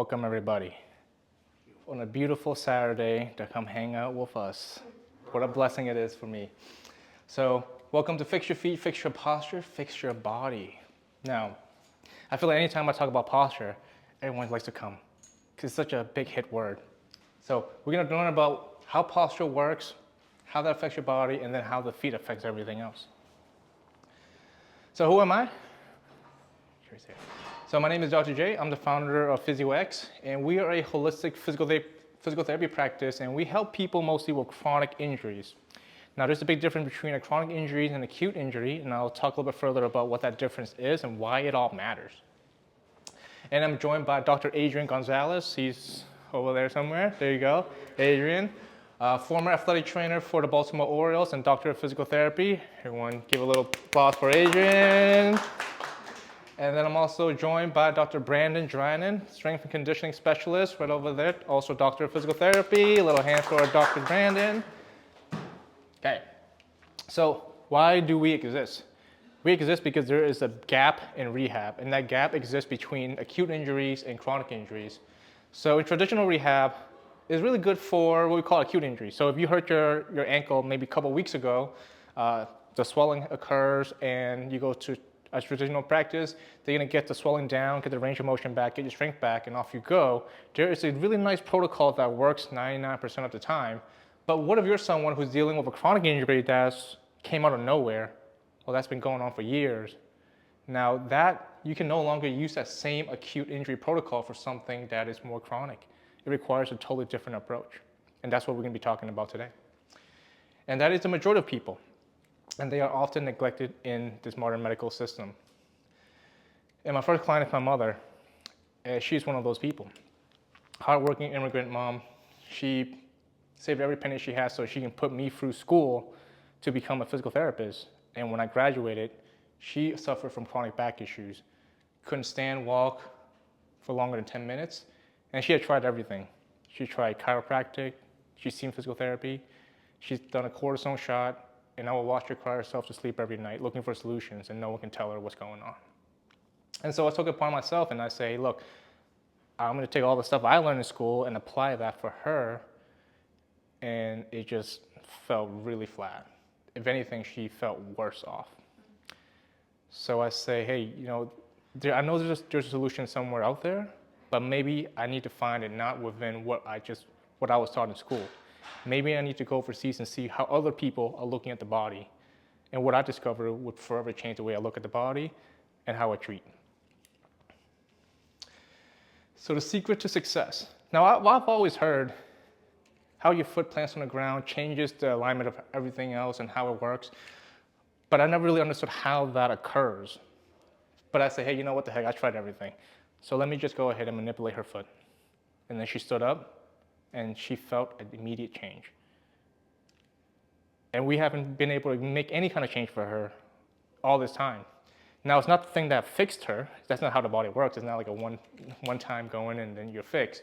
Welcome everybody on a beautiful Saturday to come hang out with us. What a blessing it is for me. So welcome to Fix Your Feet, Fix Your Posture, Fix Your Body. Now, I feel like anytime I talk about posture, everyone likes to come because it's such a big hit word. So we're gonna learn about how posture works, how that affects your body, and then how the feet affects everything else. So who am I? So my name is Dr. J. I'm the founder of PhysioX, and we are a holistic physical therapy practice, and we help people mostly with chronic injuries. Now, there's a big difference between a chronic injury and an acute injury, and I'll talk a little bit further about what that difference is and why it all matters. And I'm joined by Dr. Adrian Gonzalez. He's over there somewhere. There you go, Adrian. Former athletic trainer for the Baltimore Orioles and doctor of physical therapy. Everyone give a little applause for Adrian. And then I'm also joined by Dr. Brandon Drynan, strength and conditioning specialist right over there, also doctor of physical therapy. A little hand for Dr. Brandon. Okay, so why do we exist? We exist because there is a gap in rehab, and that gap exists between acute injuries and chronic injuries. So in traditional rehab, is really good for what we call acute injuries. So if you hurt your ankle maybe a couple weeks ago, the swelling occurs and you go to a traditional practice, they're gonna get the swelling down, get the range of motion back, get your strength back, and off you go. There is a really nice protocol that works 99% of the time. But what if you're someone who's dealing with a chronic injury that came out of nowhere? Well, that's been going on for years. Now that, you can no longer use that same acute injury protocol for something that is more chronic. It requires a totally different approach. And that's what we're gonna be talking about today. And that is the majority of people. And they are often neglected in this modern medical system. And my first client is my mother. She's one of those people. Hardworking immigrant mom. She saved every penny she has so she can put me through school to become a physical therapist. And when I graduated, she suffered from chronic back issues. Couldn't stand, walk for longer than 10 minutes. And she had tried everything. She tried chiropractic, she's seen physical therapy, she's done a cortisone shot, and I will watch her cry herself to sleep every night looking for solutions, and no one can tell her what's going on. And so I took it upon myself and I say, look, I'm gonna take all the stuff I learned in school and apply that for her, and it just felt really flat. If anything, she felt worse off. So I say, hey, you know, I know there's a solution somewhere out there, but maybe I need to find it not within what I was taught in school. Maybe I need to go overseas and see how other people are looking at the body. And what I discovered would forever change the way I look at the body and how I treat. So the secret to success. Now, I've always heard how your foot plants on the ground changes the alignment of everything else and how it works. But I never really understood how that occurs. But I say, hey, you know what the heck, I tried everything. So let me just go ahead and manipulate her foot. And then she stood up and she felt an immediate change. And we haven't been able to make any kind of change for her all this time. Now, it's not the thing that fixed her. That's not how the body works. It's not like a one time going and then you're fixed.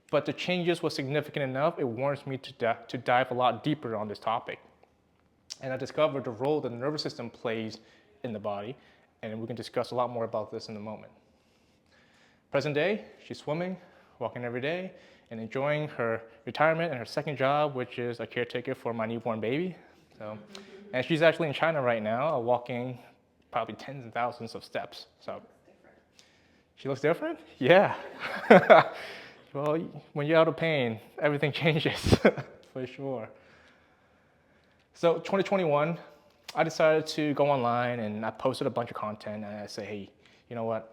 But the changes were significant enough, it warrants me to dive a lot deeper on this topic. And I discovered the role that the nervous system plays in the body, and we can discuss a lot more about this in a moment. Present day, she's swimming, walking every day, and enjoying her retirement and her second job, which is a caretaker for my newborn baby. And she's actually in China right now, walking probably tens of thousands of steps. So, she looks different? Yeah. Well, when you're out of pain, everything changes, for sure. So 2021, I decided to go online and I posted a bunch of content and I say, hey, you know what?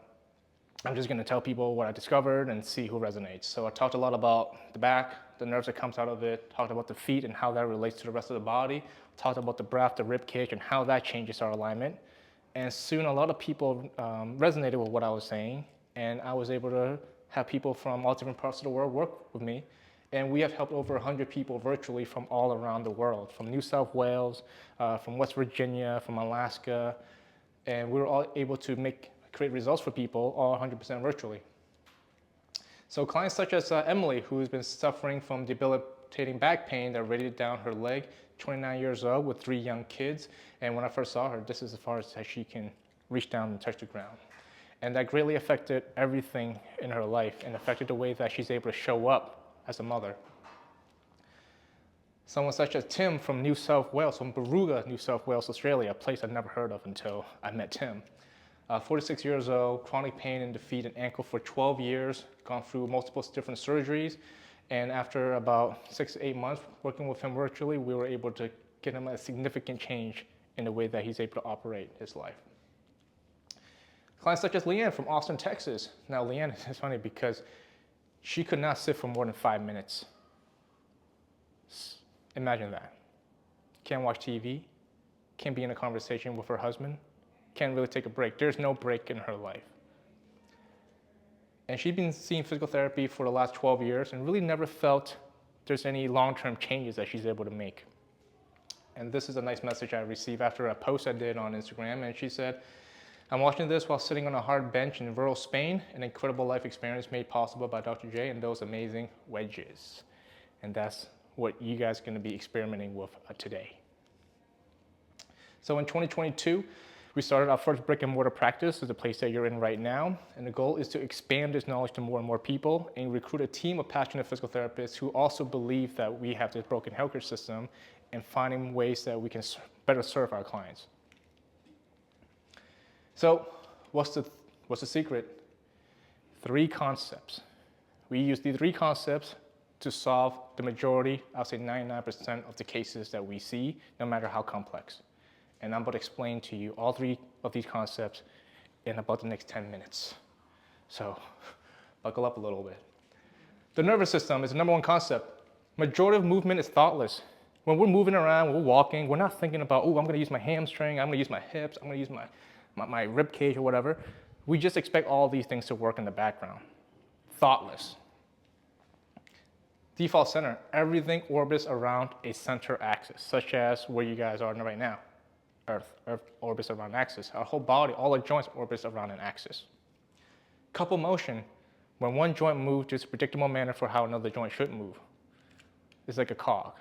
I'm just gonna tell people what I discovered and see who resonates. So I talked a lot about the back, the nerves that comes out of it, talked about the feet and how that relates to the rest of the body, talked about the breath, the rib cage, and how that changes our alignment. And soon a lot of people resonated with what I was saying, and I was able to have people from all different parts of the world work with me. And we have helped over 100 people virtually from all around the world, from New South Wales, from West Virginia, from Alaska, and we were all able to create results for people all 100% virtually. So clients such as Emily, who's been suffering from debilitating back pain that radiated down her leg, 29 years old with 3 young kids. And when I first saw her, this is as far as she can reach down and touch the ground. And that greatly affected everything in her life and affected the way that she's able to show up as a mother. Someone such as Tim from New South Wales, from Barooga, New South Wales, Australia, a place I'd never heard of until I met Tim. 46 years old, chronic pain in the feet and ankle for 12 years, gone through multiple different surgeries. And after about 6 to 8 months working with him virtually, we were able to get him a significant change in the way that he's able to operate his life. Clients such as Leanne from Austin, Texas. Now, Leanne is funny because she could not sit for more than 5 minutes. Imagine that. Can't watch TV, can't be in a conversation with her husband, can't really take a break. There's no break in her life. And she's been seeing physical therapy for the last 12 years and really never felt there's any long-term changes that she's able to make. And this is a nice message I received after a post I did on Instagram, and she said, "I'm watching this while sitting on a hard bench in rural Spain, an incredible life experience made possible by Dr. J and those amazing wedges." And that's what you guys are going to be experimenting with today. So in 2022, we started our first brick and mortar practice, is the place that you're in right now. And the goal is to expand this knowledge to more and more people and recruit a team of passionate physical therapists who also believe that we have this broken healthcare system and finding ways that we can better serve our clients. So what's the secret? 3 concepts. We use these 3 concepts to solve the majority, I'll say 99% of the cases that we see, no matter how complex. And I'm about to explain to you all 3 of these concepts in about the next 10 minutes. So buckle up a little bit. The nervous system is the number 1 concept. Majority of movement is thoughtless. When we're moving around, when we're walking, we're not thinking about, oh, I'm gonna use my hamstring, I'm gonna use my hips, I'm gonna use my rib cage or whatever. We just expect all these things to work in the background. Thoughtless. Default center, everything orbits around a center axis, such as where you guys are right now. Earth orbits around an axis. Our whole body, all our joints orbits around an axis. Couple motion, when one joint moves, there's a predictable manner for how another joint should move. It's like a cog.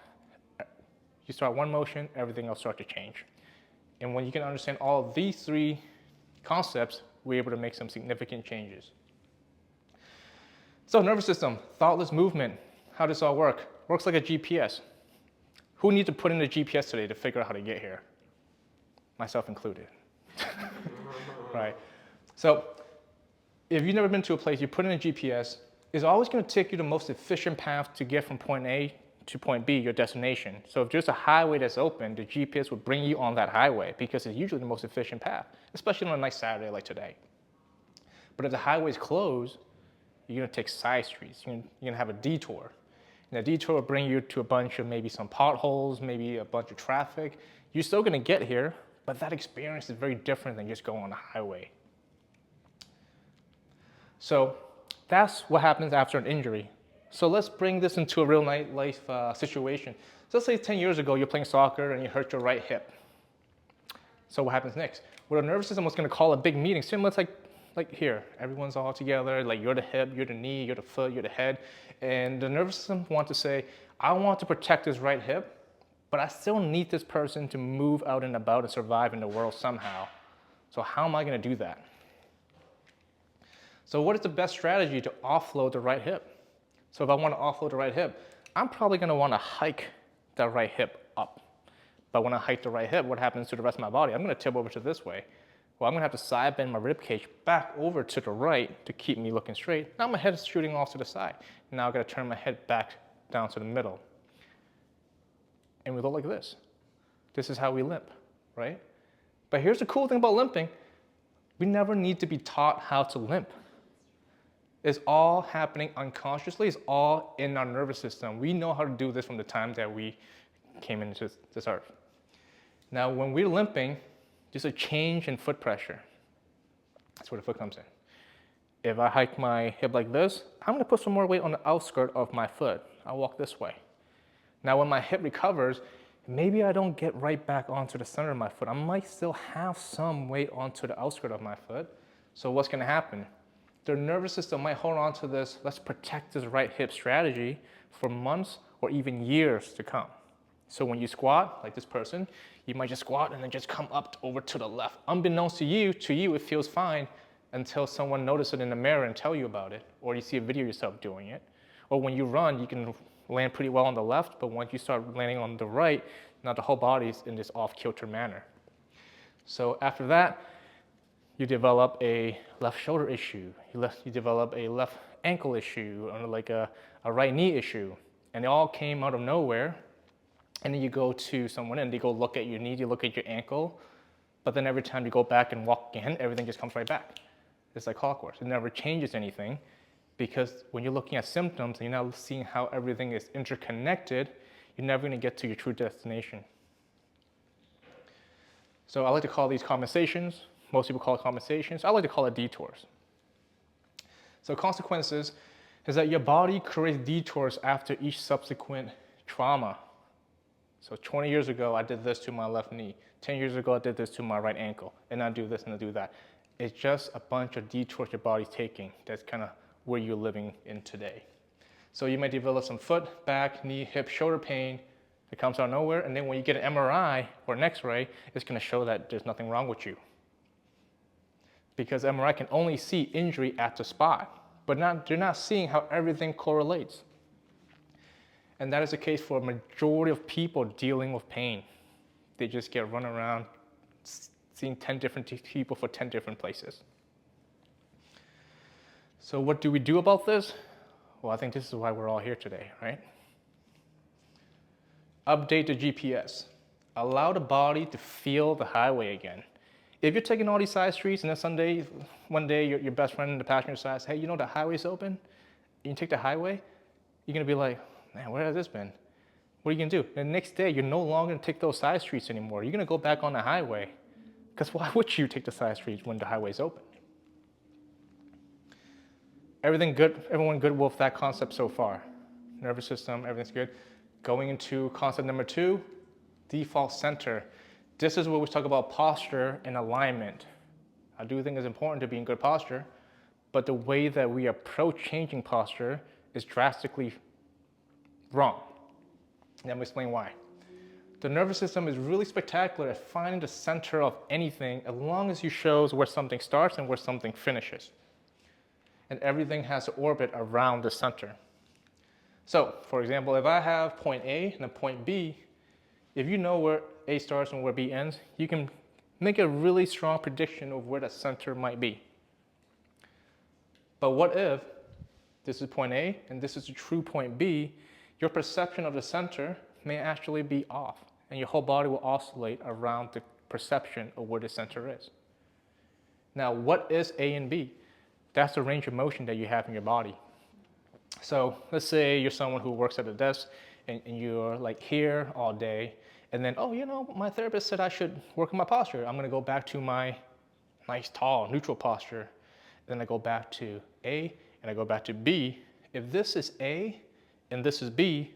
You start one motion, everything else starts to change. And when you can understand all of these 3 concepts, we're able to make some significant changes. So nervous system, thoughtless movement. How does this all work? Works like a GPS. Who needs to put in a GPS today to figure out how to get here? Myself included. Right? So if you've never been to a place, you put in a GPS, it's always going to take you the most efficient path to get from point A to point B, your destination. So if there's a highway that's open, the GPS will bring you on that highway because it's usually the most efficient path, especially on a nice Saturday like today. But if the highway's closed, you're going to take side streets. You're going to have a detour. And the detour will bring you to a bunch of maybe some potholes, maybe a bunch of traffic. You're still going to get here, but that experience is very different than just going on the highway. So that's what happens after an injury. So let's bring this into a real life situation. So let's say 10 years ago, you're playing soccer and you hurt your right hip. So what happens next? Well, the nervous system was going to call a big meeting, similar to like here, everyone's all together, like you're the hip, you're the knee, you're the foot, you're the head. And the nervous system wants to say, I want to protect this right hip, but I still need this person to move out and about and survive in the world somehow. So how am I going to do that? So what is the best strategy to offload the right hip? So if I want to offload the right hip, I'm probably going to want to hike that right hip up. But when I hike the right hip, what happens to the rest of my body? I'm going to tip over to this way. Well, I'm going to have to side bend my rib cage back over to the right to keep me looking straight. Now my head is shooting off to the side. Now I've got to turn my head back down to the middle. And we look like this. This is how we limp, right? But here's the cool thing about limping. We never need to be taught how to limp. It's all happening unconsciously. It's all in our nervous system. We know how to do this from the time that we came into this earth. Now, when we're limping, there's a change in foot pressure. That's where the foot comes in. If I hike my hip like this, I'm going to put some more weight on the outskirt of my foot. I'll walk this way. Now, when my hip recovers, maybe I don't get right back onto the center of my foot. I might still have some weight onto the outskirt of my foot. So what's going to happen? The nervous system might hold on to this, let's protect this right hip strategy for months or even years to come. So when you squat, like this person, you might just squat and then just come up over to the left. Unbeknownst to you it feels fine, until someone notices it in the mirror and tell you about it, or you see a video of yourself doing it. Or when you run, you can land pretty well on the left, but once you start landing on the right, now the whole body's in this off-kilter manner. So after that, you develop a left shoulder issue, you develop a left ankle issue, or like a right knee issue, and it all came out of nowhere. And then you go to someone and they go look at your knee, you look at your ankle, but then every time you go back and walk again, everything just comes right back. It's like clockwork. It never changes anything, because when you're looking at symptoms and you're not seeing how everything is interconnected, you're never going to get to your true destination. So I like to call these compensations. Most people call it compensations. I like to call it detours. So consequences is that your body creates detours after each subsequent trauma. So 20 years ago, I did this to my left knee. 10 years ago, I did this to my right ankle. And I do this and I do that. It's just a bunch of detours your body's taking. That's kind of where you're living in today. So you might develop some foot, back, knee, hip, shoulder pain that comes out of nowhere. And then when you get an MRI or an X-ray, it's going to show that there's nothing wrong with you. Because MRI can only see injury at the spot, but they're not seeing how everything correlates. And that is the case for a majority of people dealing with pain. They just get run around seeing 10 different people for 10 different places. So what do we do about this? Well, I think this is why we're all here today, right? Update the GPS. Allow the body to feel the highway again. If you're taking all these side streets and then one day your best friend in the passenger side says, hey, you know the highway's open? You can take the highway, you're gonna be like, man, where has this been? What are you gonna do? And the next day, you're no longer gonna take those side streets anymore. You're gonna go back on the highway. Because why would you take the side streets when the highway's open? Everything good, everyone good with that concept so far. Nervous system, everything's good. Going into concept number 2, default center. This is where we talk about posture and alignment. I do think it's important to be in good posture, but the way that we approach changing posture is drastically wrong. Let me explain why. The nervous system is really spectacular at finding the center of anything as long as you shows where something starts and where something finishes. And everything has to orbit around the center. So, for example, if I have point A and a point B, if you know where A starts and where B ends, you can make a really strong prediction of where the center might be. But what if this is point A and this is a true point B? Your perception of the center may actually be off, and your whole body will oscillate around the perception of where the center is. Now, what is A and B? That's the range of motion that you have in your body. So let's say you're someone who works at a desk and you're like here all day, and then, oh, you know, my therapist said I should work on my posture. I'm gonna go back to my nice, tall, neutral posture. Then I go back to A and I go back to B. If this is A and this is B,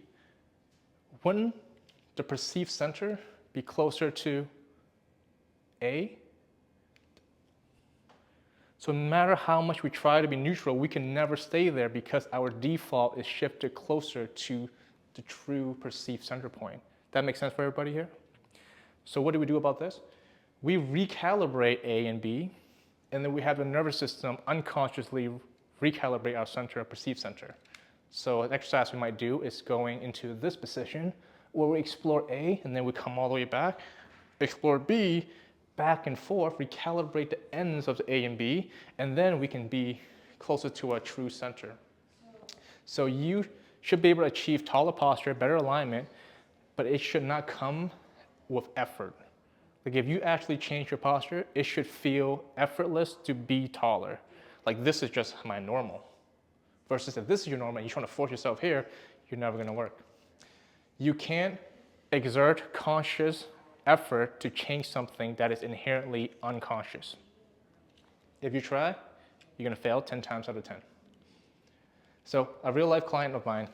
wouldn't the perceived center be closer to A? So no matter how much we try to be neutral, we can never stay there because our default is shifted closer to the true perceived center point. That makes sense for everybody here? So what do we do about this? We recalibrate A and B, and then we have the nervous system unconsciously recalibrate our center, our perceived center. So an exercise we might do is going into this position where we explore A and then we come all the way back, explore B, back and forth, recalibrate the ends of the A and B, and then we can be closer to our true center. So you should be able to achieve taller posture, better alignment, but it should not come with effort. Like if you actually change your posture, it should feel effortless to be taller. Like this is just my normal. Versus if this is your normal and you're trying to force yourself here, you're never gonna work. You can't exert conscious effort to change something that is inherently unconscious. If you try, you're gonna fail 10 times out of 10. So a real life client of mine,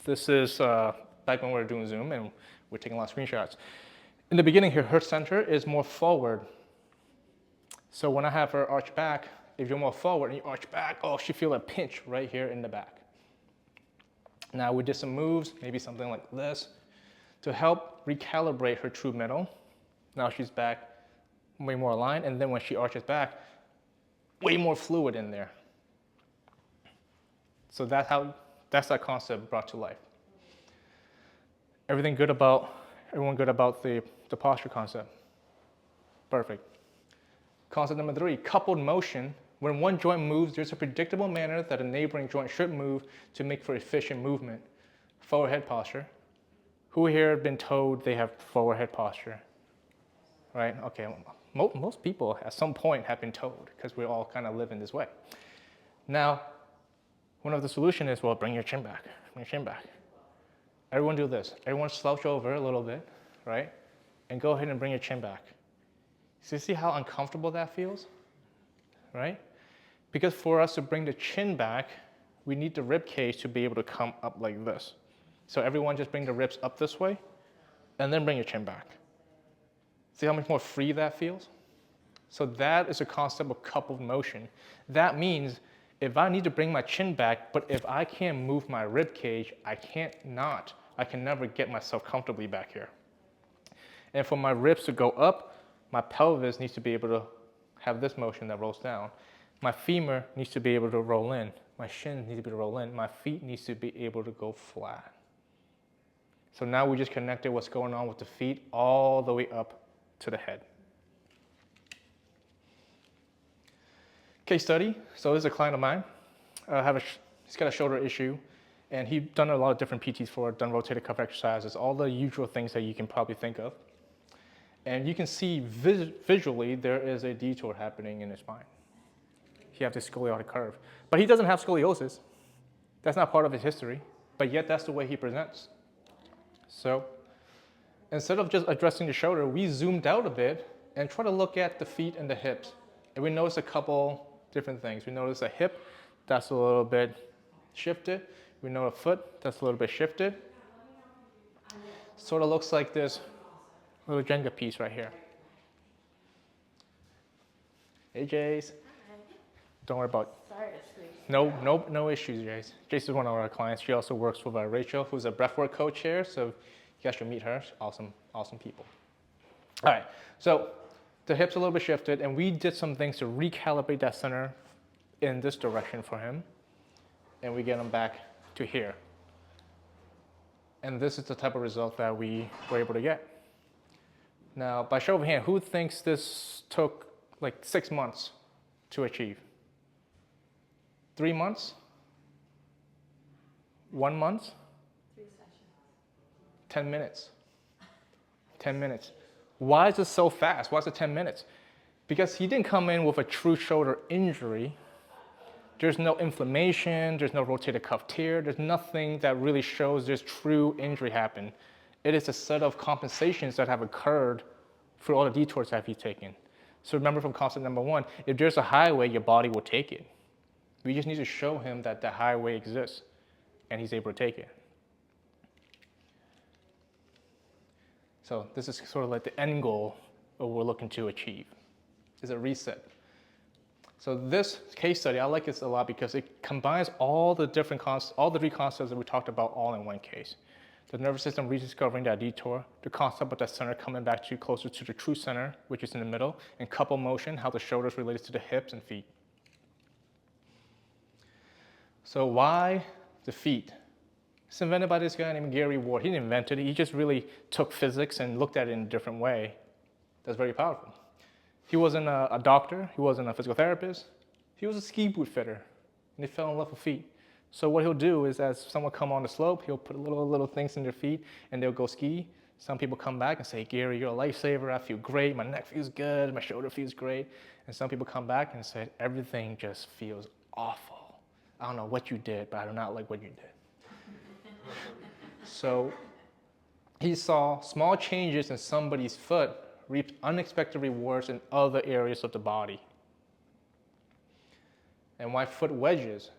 this is back when we were doing Zoom and we're taking a lot of screenshots. In the beginning here, her center is more forward. So when I have her arch back, if you're more forward and you arch back, oh, she feel a pinch right here in the back. Now we did some moves, maybe something like this, to help recalibrate her true middle. Now she's back way more aligned, and then when she arches back, way more fluid in there. So that's that concept brought to life. Everyone good about the posture concept? Perfect. Concept number 3, coupled motion. When one joint moves, there's a predictable manner that a neighboring joint should move to make for efficient movement. Forward head posture. Who here have been told they have forward head posture? Right? Okay, most people at some point have been told because we all kind of live in this way. Now, one of the solutions is, well, bring your chin back, bring your chin back. Everyone do this. Everyone slouch over a little bit, right? And go ahead and bring your chin back. So you see how uncomfortable that feels, right? Because for us to bring the chin back, we need the rib cage to be able to come up like this. So everyone just bring the ribs up this way, and then bring your chin back. See how much more free that feels? So that is a concept of coupled motion. That means if I need to bring my chin back, but if I can't move my rib cage, I can never get myself comfortably back here. And for my ribs to go up, my pelvis needs to be able to have this motion that rolls down. My femur needs to be able to roll in. My shins need to be able to roll in. My feet needs to be able to go flat. So now we just connected what's going on with the feet all the way up to the head. Case study. So this is a client of mine. He's got a shoulder issue, and he's done a lot of different PTs for it, done rotator cuff exercises, all the usual things that you can probably think of. And you can see visually there is a detour happening in his spine. He has this scoliotic curve. But he doesn't have scoliosis. That's not part of his history, but yet that's the way he presents. So instead of just addressing the shoulder, we zoomed out a bit and try to look at the feet and the hips. And we noticed a couple different things. We noticed a hip that's a little bit shifted. We know a foot that's a little bit shifted. Sort of looks like this little Jenga piece right here. Hey, Jace. Hi. Don't worry about it. Sorry to squeeze. No issues, Jace. Jace is one of our clients. She also works with Rachel, who's a breathwork coach here. So you guys should meet her. She's awesome people. All right, so the hips a little bit shifted, and we did some things to recalibrate that center in this direction for him, and we get him back to here. And this is the type of result that we were able to get. Now, by show of hand, who thinks this took like 6 months to achieve? 3 months? 1 month? 3 sessions. 10 minutes. 10 minutes. Why is it so fast? Why is it 10 minutes? Because he didn't come in with a true shoulder injury. There's no inflammation, there's no rotator cuff tear, there's nothing that really shows there's true injury happened. It is a set of compensations that have occurred through all the detours that he's taken. So remember from concept number 1, if there's a highway, your body will take it. We just need to show him that the highway exists, and he's able to take it. So this is sort of like the end goal of what we're looking to achieve, is a reset. So this case study, I like this a lot because it combines all the three concepts that we talked about all in one case. The nervous system rediscovering that detour, the concept of that center coming back to closer to the true center, which is in the middle, and couple motion, how the shoulders related to the hips and feet. So why the feet? It's invented by this guy named Gary Ward. He didn't invent it, he just really took physics and looked at it in a different way. That's very powerful. He wasn't a doctor, he wasn't a physical therapist, he was a ski boot fitter, and he fell in love with feet. So what he'll do is as someone come on the slope, he'll put little things in their feet and they'll go ski. Some people come back and say, Gary, you're a lifesaver, I feel great, my neck feels good, my shoulder feels great. And some people come back and say, everything just feels awful. I don't know what you did, but I do not like what you did. So he saw small changes in somebody's foot reap unexpected rewards in other areas of the body. And why foot wedges?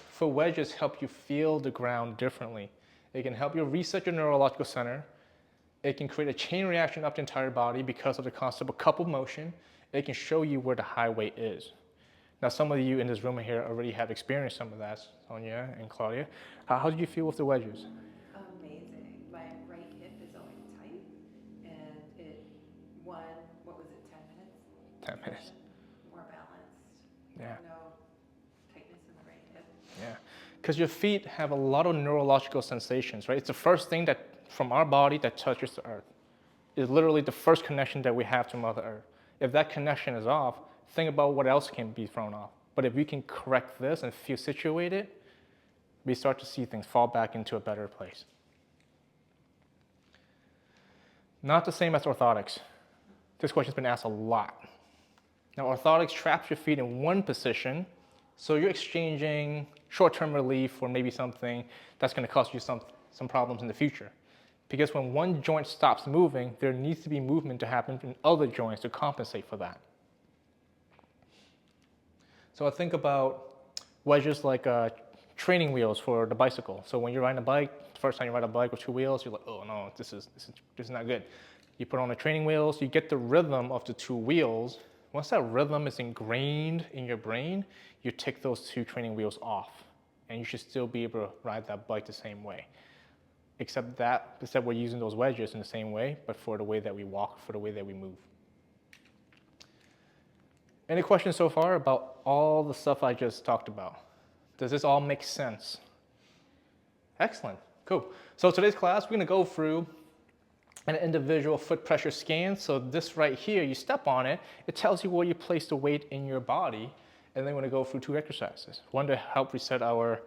Foot wedges help you feel the ground differently. It can help you reset your neurological center. It can create a chain reaction up the entire body because of the concept of coupled motion. It can show you where the highway is. Now, some of you in this room here already have experienced some of that, Sonia and Claudia. How did you feel with the wedges? Amazing. My right hip is always tight, and what was it, 10 minutes? 10 minutes. More balanced. Yeah. No tightness in the right hip. Yeah, because your feet have a lot of neurological sensations, right? It's the first thing that from our body that touches the earth. It's literally the first connection that we have to Mother Earth. If that connection is off, think about what else can be thrown off. But if we can correct this and feel situated, we start to see things fall back into a better place. Not the same as orthotics. This question's been asked a lot. Now, orthotics traps your feet in one position, so you're exchanging short-term relief for maybe something that's going to cause you some problems in the future. Because when one joint stops moving, there needs to be movement to happen in other joints to compensate for that. So I think about wedges like training wheels for the bicycle. So when you're riding a bike, the first time you ride a bike with 2 wheels, you're like, oh no, this is not good. You put on the training wheels, you get the rhythm of the 2 wheels. Once that rhythm is ingrained in your brain, you take those 2 training wheels off, and you should still be able to ride that bike the same way. Except we're using those wedges in the same way, but for the way that we walk, for the way that we move. Any questions so far about all the stuff I just talked about? Does this all make sense? Excellent, cool. So today's class, we're gonna go through an individual foot pressure scan. So this right here, you step on it, it tells you where you place the weight in your body, and then we're gonna go through 2 exercises. One to help reset our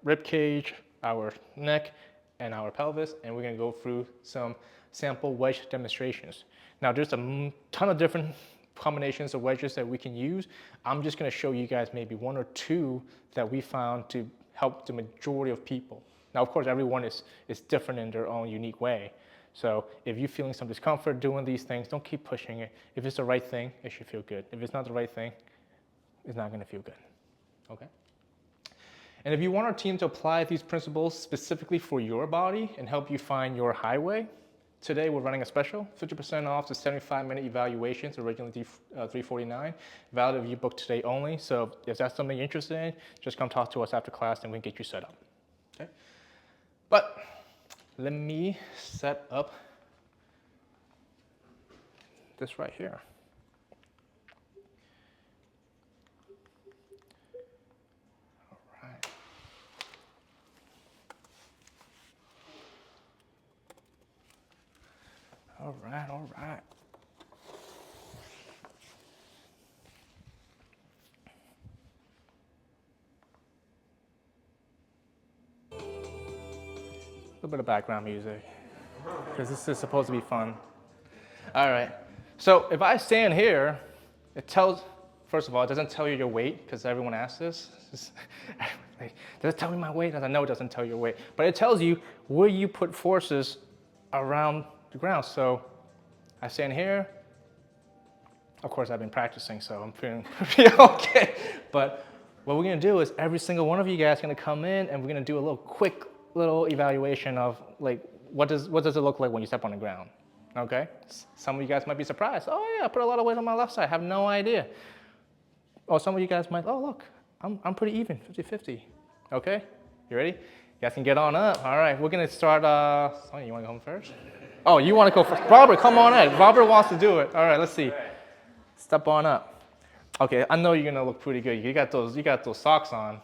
rib cage, our neck, and our pelvis, and we're gonna go through some sample wedge demonstrations. Now there's a ton of different combinations of wedges that we can use. I'm just gonna show you guys maybe 1 or 2 that we found to help the majority of people. Now, of course, everyone is different in their own unique way. So if you're feeling some discomfort doing these things, don't keep pushing it. If it's the right thing, it should feel good. If it's not the right thing, it's not gonna feel good, okay? And if you want our team to apply these principles specifically for your body and help you find your highway, today we're running a special, 50% off the 75-minute evaluations, originally $349, valid if you book today only. So if that's something you're interested in, just come talk to us after class and we can get you set up, okay? But let me set up this right here. All right. All right, all right. A little bit of background music, because this is supposed to be fun. All right, so if I stand here, it tells, first of all, it doesn't tell you your weight, because everyone asks this. Does it tell me my weight? I know it doesn't tell you your weight, but it tells you where you put forces around the ground. So I stand here. Of course, I've been practicing, so I'm feeling pretty okay. But what we're gonna do is every single one of you guys is gonna come in and we're gonna do a little quick little evaluation of like, what does it look like when you step on the ground, okay? Some of you guys might be surprised. Oh yeah, I put a lot of weight on my left side, I have no idea. Or some of you guys might, oh look, I'm pretty even, 50-50, okay? You ready? You guys can get on up. All right, we're gonna start, Sonia, you wanna go home first? Oh, you wanna go first? Robert, come on in. Robert wants to do it. All right, let's see. Step on up. Okay, I know you're gonna look pretty good. You got those socks on.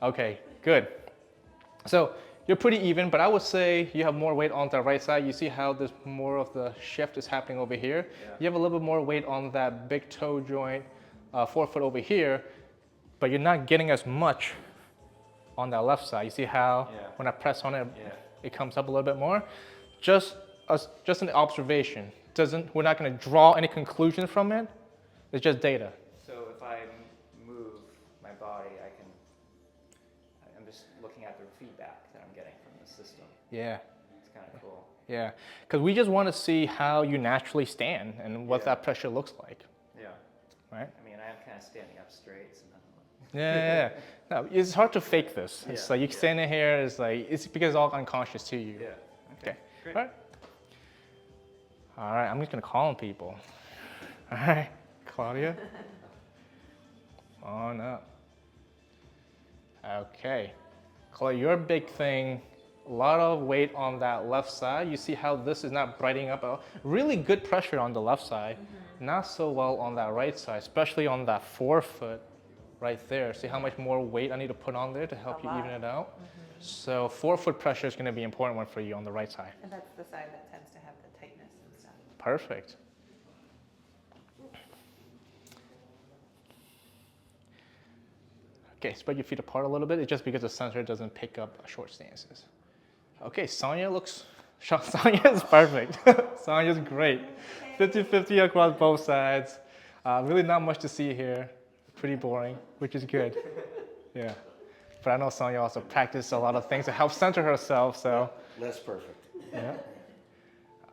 Okay, good. So you're pretty even, but I would say you have more weight on the right side. You see how there's more of the shift is happening over here? Yeah. You have a little bit more weight on that big toe joint, forefoot over here, but you're not getting as much on that left side. You see how when I press on it, it comes up a little bit more? Just an observation. We're not gonna draw any conclusion from it. It's just data. So if I move my body, I'm just looking at the feedback that I'm getting from the system. Yeah. It's kind of cool. Yeah, because we just want to see how you naturally stand and what that pressure looks like. Yeah. Right? I mean, I am kind of standing up straight. So Yeah. No, it's hard to fake this. It's like you standing here, it's because it's all unconscious to you. Yeah. Okay. Great. All right, I'm just gonna call on people. All right, Claudia, on up. Okay, Claudia, your big thing A lot of weight on that left side. You see how this is not brightening up. Really good pressure on the left side. Not so well on that right side, especially on that forefoot right there. See how much more weight I need to put on there to help you even it out? So forefoot pressure is going to be an important one for you on the right side. And that's the side that tends to have the tightness and stuff. Perfect. Okay, spread your feet apart a little bit. It's just because the sensor doesn't pick up short stances. Okay, Sonia looks, Sonia is perfect. Sonia's great. 50-50 across both sides. Really not much to see here. Pretty boring, which is good. Yeah. But I know Sonia also practiced a lot of things to help center herself, so. Less perfect. Yeah.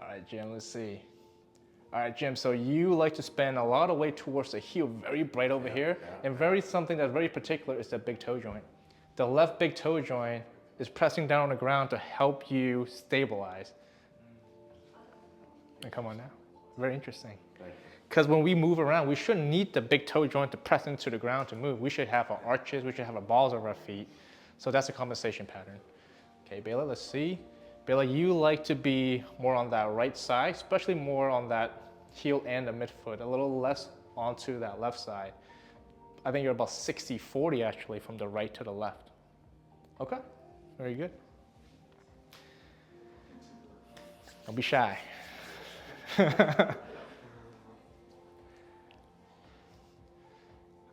All right, Jim, let's see. All right, Jim, so you like to spend a lot of weight towards the heel, very bright over here, and something that's very particular is the big toe joint. The left big toe joint is pressing down on the ground to help you stabilize. And come on now, very interesting. Because when we move around, we shouldn't need the big toe joint to press into the ground to move. We should have our arches, we should have our balls of our feet. So that's a compensation pattern. Okay, Bayla, let's see. Bayla, you like to be more on that right side, especially more on that heel and the midfoot, a little less onto that left side. I think you're about 60-40 actually from the right to the left. Okay, very good. Don't be shy.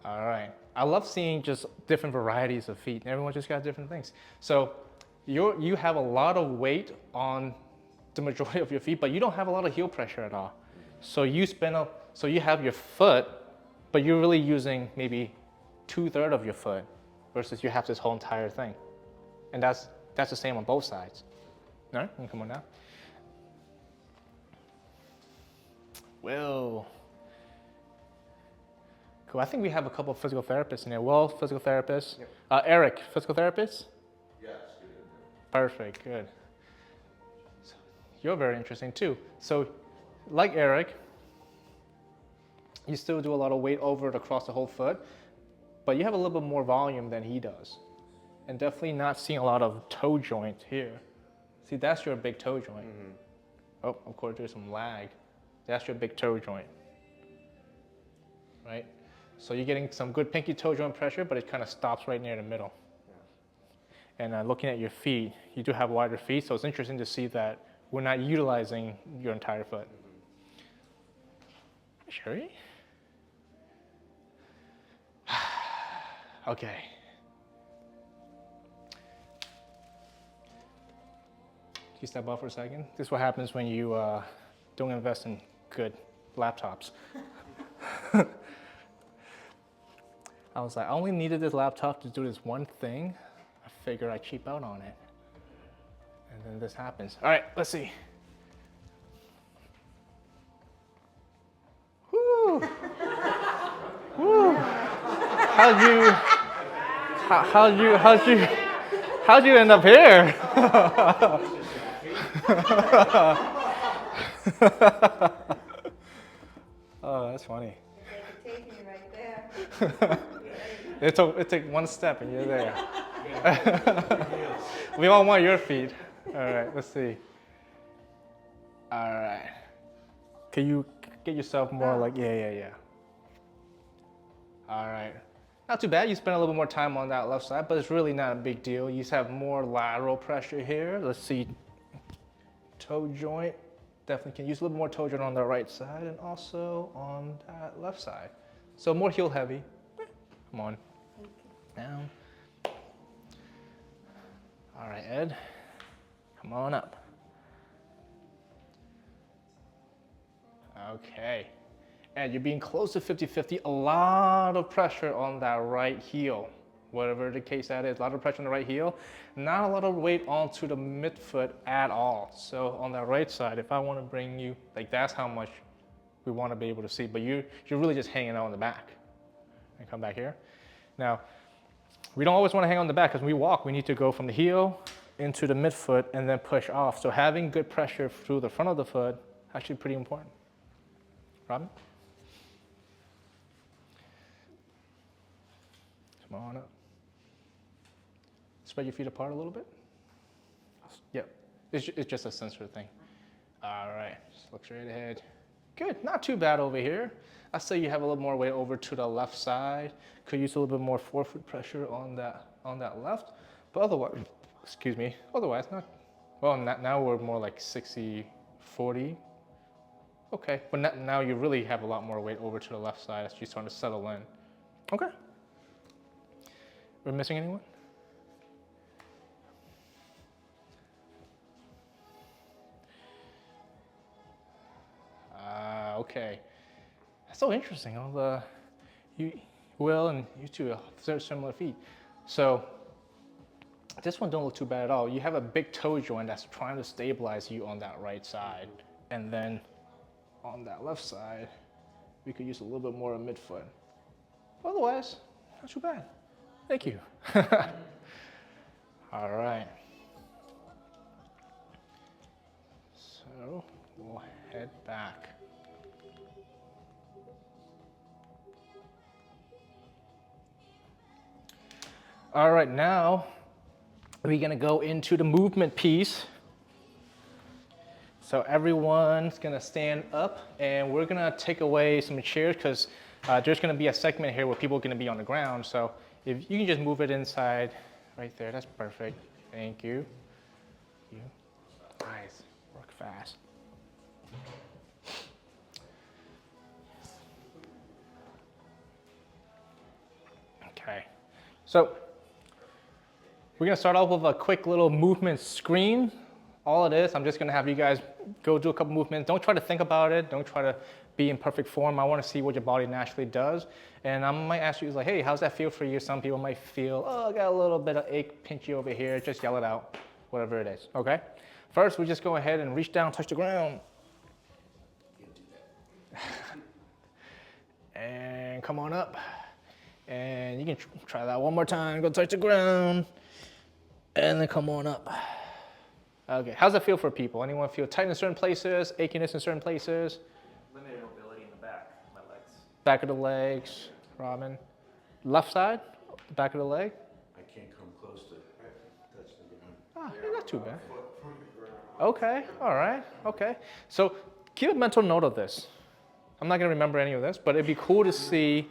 All right. I love seeing just different varieties of feet. Everyone just got different things. So you have a lot of weight on the majority of your feet, but you don't have a lot of heel pressure at all. So you have your foot, but you're really using maybe 2/3 of your foot versus you have this whole entire thing. And that's the same on both sides. All right, come on now. Whoa. Cool. I think we have a couple of physical therapists in there. Well, physical therapists. Yep. Eric, physical therapist? Yes. Perfect, good. So you're very interesting too. So, like Eric, you still do a lot of weight over it across the whole foot, but you have a little bit more volume than he does. And definitely not seeing a lot of toe joint here. See, that's your big toe joint. Oh, of course, there's some lag. That's your big toe joint, right? So you're getting some good pinky toe joint pressure, but it kind of stops right near the middle. Yeah. And looking at your feet, you do have wider feet, so it's interesting to see that we're not utilizing your entire foot. Sherry? Okay. Can you step off for a second? This is what happens when you don't invest in good laptops. I was like, I only needed this laptop to do this one thing. I figured I'd cheap out on it. And then this happens. All right, let's see. Woo! Woo! How'd you end up here? Oh, that's funny. They could take me right there. It took one step and you're there. We all want your feet. All right, let's see. All right. Can you get yourself more like, yeah. All right. Not too bad. You spend a little bit more time on that left side, but it's really not a big deal. You just have more lateral pressure here. Let's see. Toe joint. Definitely can use a little more toe joint on the right side and also on that left side. So more heel heavy. Come on. Down. All right, Ed. Come on up. Okay. Ed, you're being close to 50-50. A lot of pressure on that right heel. Whatever the case that is, a lot of pressure on the right heel. Not a lot of weight onto the midfoot at all. So on that right side, if I want to bring you, like that's how much we want to be able to see. But you're really just hanging out in the back. And come back here. Now, we don't always want to hang on the back because when we walk, we need to go from the heel into the midfoot and then push off. So having good pressure through the front of the foot is actually pretty important. Robin? Come on up. Spread your feet apart a little bit. Yep, it's just a sensor thing. All right, just look straight ahead. Good, not too bad over here. I say you have a little more weight over to the left side. Could use a little bit more forefoot pressure on that left, but otherwise, excuse me, otherwise not. Well, now we're more like 60-40. Okay, but now you really have a lot more weight over to the left side as you're starting to settle in. Okay. We're missing anyone? Okay. That's so interesting. Will and you two have very similar feet. So this one don't look too bad at all. You have a big toe joint that's trying to stabilize you on that right side. And then on that left side, we could use a little bit more of midfoot. Otherwise, not too bad. Thank you. All right. So we'll head back. All right, now we're gonna go into the movement piece. So everyone's gonna stand up and we're gonna take away some chairs because there's gonna be a segment here where people are gonna be on the ground. So if you can just move it inside right there, that's perfect. Thank you. Nice, work fast. Okay, so we're gonna start off with a quick little movement screen. All it is, I'm just gonna have you guys go do a couple movements. Don't try to think about it. Don't try to be in perfect form. I wanna see what your body naturally does. And I might ask you like, hey, how's that feel for you? Some people might feel, oh, I got a little bit of ache, pinchy over here. Just yell it out, whatever it is, okay? First, we just go ahead and reach down, touch the ground. And come on up. And you can try that one more time. Go touch the ground. And then come on up. Okay, how's that feel for people? Anyone feel tight in certain places, achiness in certain places? Limited mobility in the back of my legs. Back of the legs, Robin. Left side, back of the leg. I can't come close to touch the ground. Ah, not too bad. Okay, all right, okay. So keep a mental note of this. I'm not gonna remember any of this, but it'd be cool to see.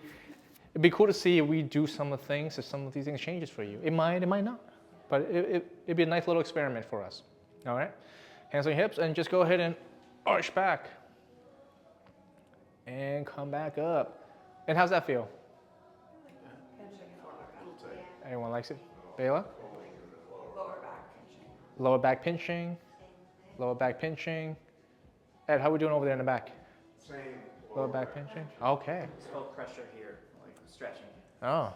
It'd be cool to see if we do some of the things, if some of these things changes for you. It might not, but it'd be a nice little experiment for us. All right, hands on your hips, and just go ahead and arch back, and come back up. And how's that feel? Everyone likes it? Bayla? Lower back pinching. Lower back pinching. Lower back pinching. Ed, how are we doing over there in the back? Same. Lower back pinching? Okay. It's felt pressure here, like stretching. Oh.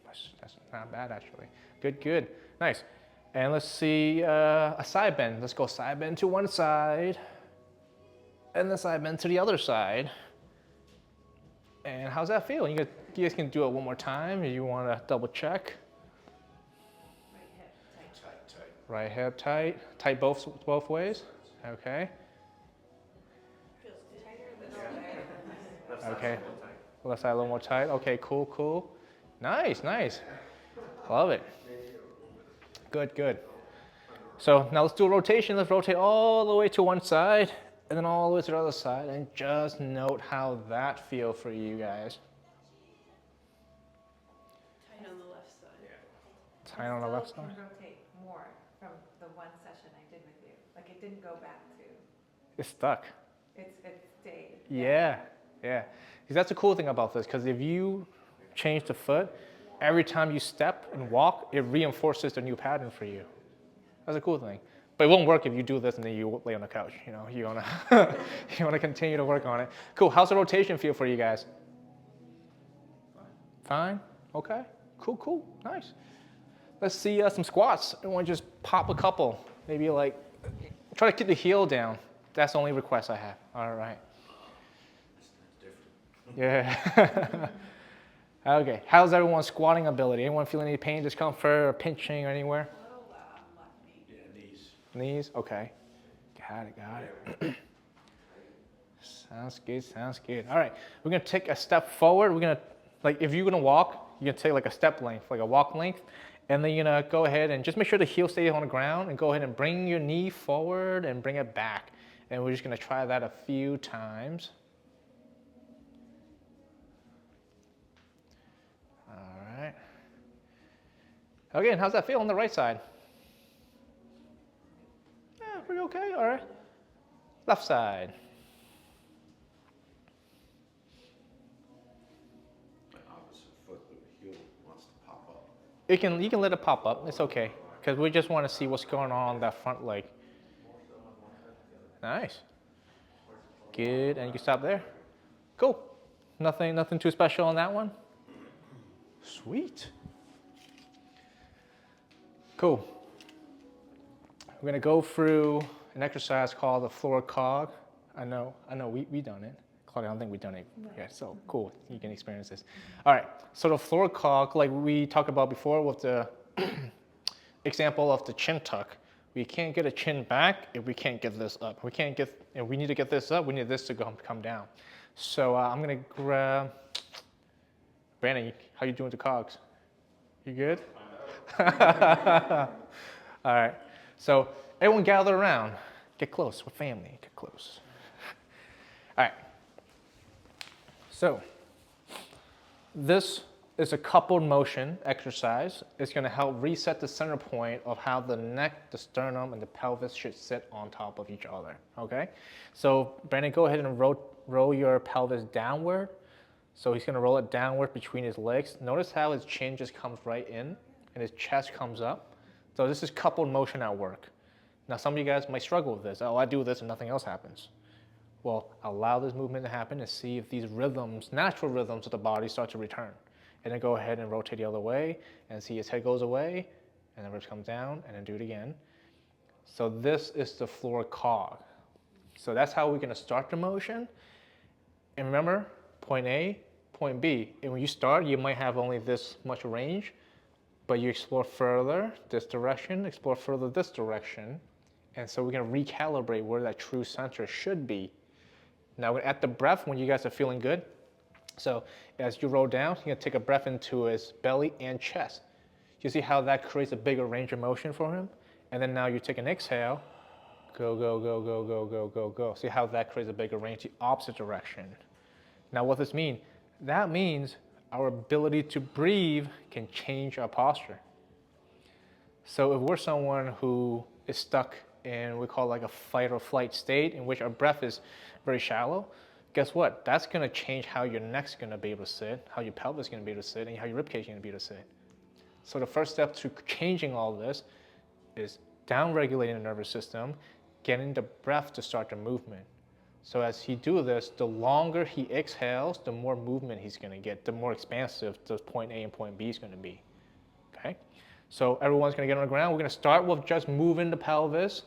That's not bad, actually. Good, good. Nice. And let's see a side bend. Let's go side bend to one side. And the side bend to the other side. And how's that feel? You guys can do it one more time if you want to double check. Right hip tight. Tight. Right hip tight. Tight both ways. Okay. Feels tighter than there. Okay. Left side a little more tight. Okay, cool, cool. Nice, nice. Love it. Good, good. So now let's do a rotation. Let's rotate all the way to one side and then all the way to the other side, and just note how that feels for you guys. Tight on the left side. Tight on the left side. I still can rotate more from the one session I did with you. Like it didn't go back to, It's stuck. it stayed. Yeah, yeah. Because that's the cool thing about this, because if you change the foot, every time you step and walk, it reinforces the new pattern for you. That's a cool thing. But it won't work if you do this and then you lay on the couch. You know, you wanna continue to work on it. Cool. How's the rotation feel for you guys? Fine. Okay. Cool. Cool. Nice. Let's see some squats. I want to just pop a couple. Maybe like try to keep the heel down. That's the only request I have. All right. Yeah. Okay. How's everyone's squatting ability? Anyone feel any pain, discomfort, or pinching or anywhere? Little left knee. Yeah, knees. Knees? Okay. Got it. Sounds good, sounds good. All right, we're gonna take a step forward. We're gonna, like, if you're gonna walk, you're gonna take like a step length, like a walk length, And then you're gonna go ahead and just make sure the heel stays on the ground and go ahead and bring your knee forward and bring it back. And we're just gonna try that a few times. All right. Okay, and how's that feel on the right side? Yeah, pretty okay, all right. Left side. My opposite foot, the heel wants to pop up. You can let it pop up, it's okay. Because we just want to see what's going on that front leg. Nice. Good, and you can stop there. Cool. Nothing too special on that one? Sweet. Cool. We're gonna go through an exercise called the floor cog. I know we done it. Claudia, I don't think we've done it yet, so cool, you can experience this. All right, so the floor cog, like we talked about before with the example of the chin tuck, we can't get a chin back if we can't get this up. If we need to get this up, we need this to come down. So I'm gonna grab, Brandon, how you doing with the cogs? You good? All right, so everyone gather around. Get close, we're family, get close. All right, so this is a coupled motion exercise. It's gonna help reset the center point of how the neck, the sternum, and the pelvis should sit on top of each other, okay? So Brandon, go ahead and roll your pelvis downward. So he's gonna roll it downward between his legs. Notice how his chin just comes right in and his chest comes up. So this is coupled motion at work. Now some of you guys might struggle with this. Oh, I do this and nothing else happens. Well, allow this movement to happen and see if these rhythms, natural rhythms of the body start to return. And then go ahead and rotate the other way and see his head goes away and the ribs come down and then do it again. So this is the floor cog. So that's how we're gonna start the motion. And remember, point A, point B. And when you start, you might have only this much range, but you explore further this direction, explore further this direction. And so we're gonna recalibrate where that true center should be. Now at the breath, when you guys are feeling good, so as you roll down, you're gonna take a breath into his belly and chest. You see how that creates a bigger range of motion for him? And then now you take an exhale, go, go, go, go, go, go, go, go. See how that creates a bigger range, the opposite direction. Now what does this mean? That means our ability to breathe can change our posture. So if we're someone who is stuck in we call like a fight or flight state in which our breath is very shallow, guess what? That's gonna change how your neck's gonna be able to sit, how your pelvis is gonna be able to sit, and how your ribcage is gonna be able to sit. So the first step to changing all this is down-regulating the nervous system, getting the breath to start the movement. So as he do this, the longer he exhales, the more movement he's gonna get, the more expansive the point A and point B is gonna be, okay? So everyone's gonna get on the ground. We're gonna start with just moving the pelvis.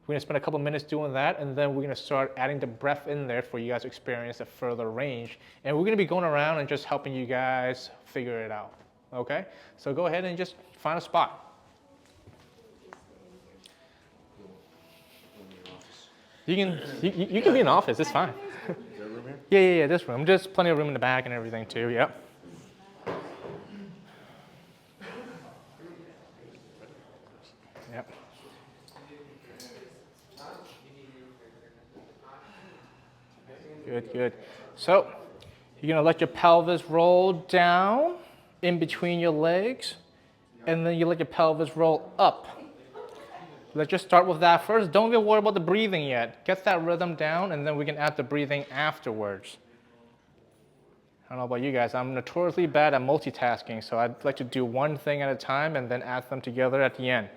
We're gonna spend a couple minutes doing that, and then we're gonna start adding the breath in there for you guys to experience a further range. And we're gonna be going around and just helping you guys figure it out, okay? So go ahead and just find a spot. You can be in the office, it's fine. Is there room here? Yeah, this room. There's plenty of room in the back and everything too, yep. Yep. Good. So you're gonna let your pelvis roll down in between your legs, and then you let your pelvis roll up. Let's just start with that first. Don't even worry about the breathing yet. Get that rhythm down, and then we can add the breathing afterwards. I don't know about you guys, I'm notoriously bad at multitasking, so I'd like to do one thing at a time and then add them together at the end.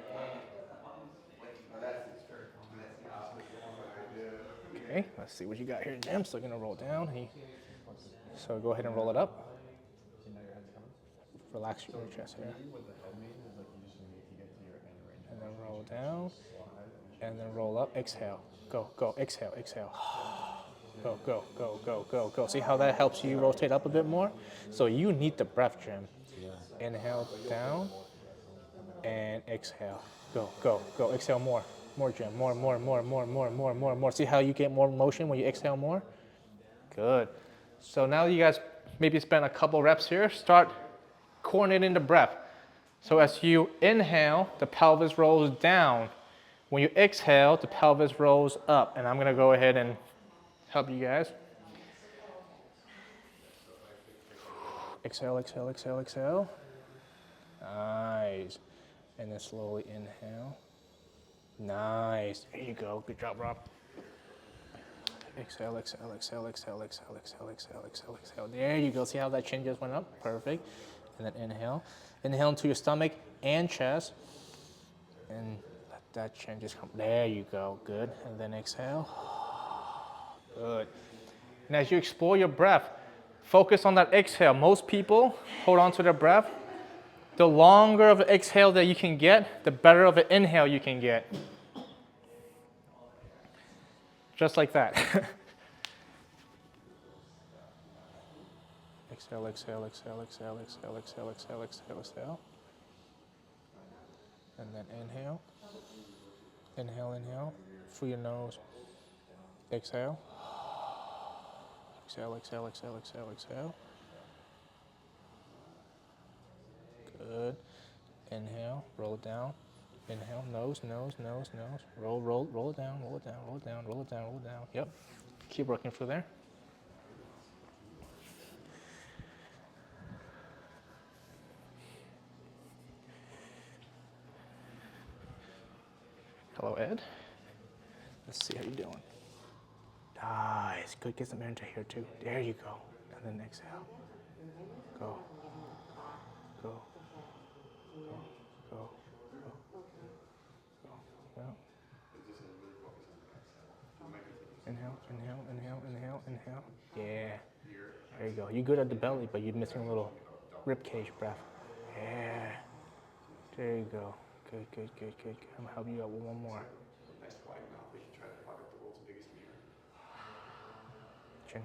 Okay, let's see what you got here, Jim. So you're gonna roll down. So go ahead and roll it up. Relax your chest here. And then roll down, and then roll up, exhale. Go, exhale. Go. See how that helps you rotate up a bit more? So you need the breath, Jim. Inhale down, and exhale. Go, exhale more, Jim, more. See how you get more motion when you exhale more? Good. So now you guys maybe spend a couple reps here, start coordinating the breath. So as you inhale, the pelvis rolls down. When you exhale, the pelvis rolls up. And I'm gonna go ahead and help you guys. Exhale, exhale, exhale, exhale. Nice. And then slowly inhale. Nice. There you go. Good job, Rob. Exhale, exhale, exhale, exhale, exhale, exhale, exhale, exhale, exhale. There you go. See how that chin just went up? Perfect. And then inhale. Inhale into your stomach and chest. And let that chin just come. There you go. Good. And then exhale. Good. And as you explore your breath, focus on that exhale. Most people hold on to their breath. The longer of an exhale that you can get, the better of an inhale you can get. Just like that. Exhale, exhale, exhale, exhale, exhale, exhale, exhale, exhale, exhale. And then inhale. Inhale, inhale. Through your nose. Exhale. Exhale, exhale, exhale, exhale, exhale. Good. Inhale, roll it down. Inhale, nose, nose, nose, nose. Roll, roll, roll it down, roll it down, roll it down, roll it down, roll it down. Yep. Keep working through there. Hello, Ed. Let's see how you're doing. Nice. Good. Get some air into here too. There you go. And then exhale. Go. Go. Go. Go. Go. Go. Inhale, inhale, inhale, inhale, inhale. Yeah. There you go. You're good at the belly, but you're missing a little rib cage breath. Yeah. There you go. Good, good, good, good, good. I'm gonna help you out with one more. Chin.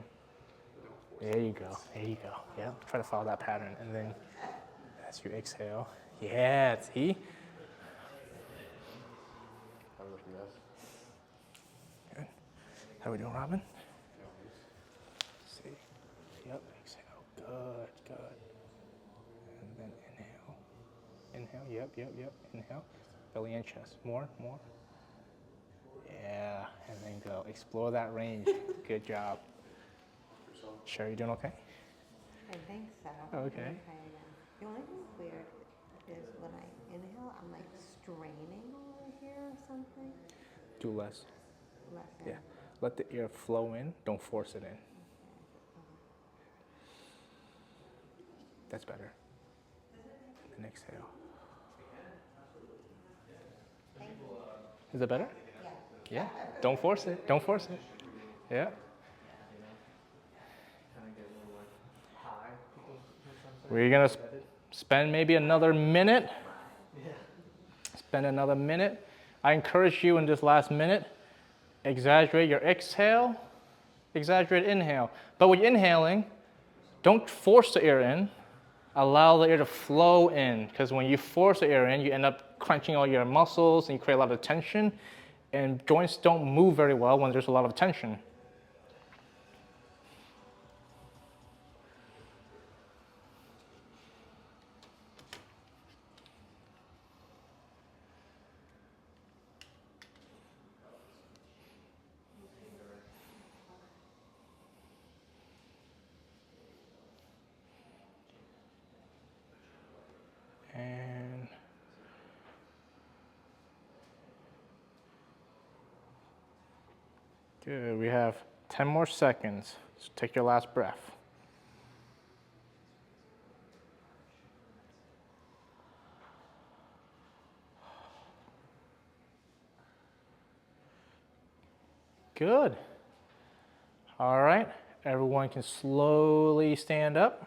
There you go. There you go. Yeah. Try to follow that pattern, and then as you exhale. Yeah. See. Good. How we doing, Robin? See. Yep. Exhale. Good. Good. And then inhale. Inhale. Yep. Yep. Yep. Inhale. Belly and chest. More. More. Yeah. And then go. Explore that range. Good job. Sure, you doing okay? I think so. Okay. The only thing weird is when I inhale, I'm like straining over here or something. Do less. Less Yeah. Let the air flow in. Don't force it in. That's better. And then exhale. Is that better? Yeah. Don't force it. Don't force it. Yeah. We're gonna spend maybe another minute. Spend another minute. I encourage you in this last minute, exaggerate your exhale, exaggerate inhale. But when you're inhaling, don't force the air in. Allow the air to flow in, because when you force the air in, you end up crunching all your muscles and you create a lot of tension, and joints don't move very well when there's a lot of tension. And good, we have 10 more seconds. So take your last breath. Good. All right, everyone can slowly stand up.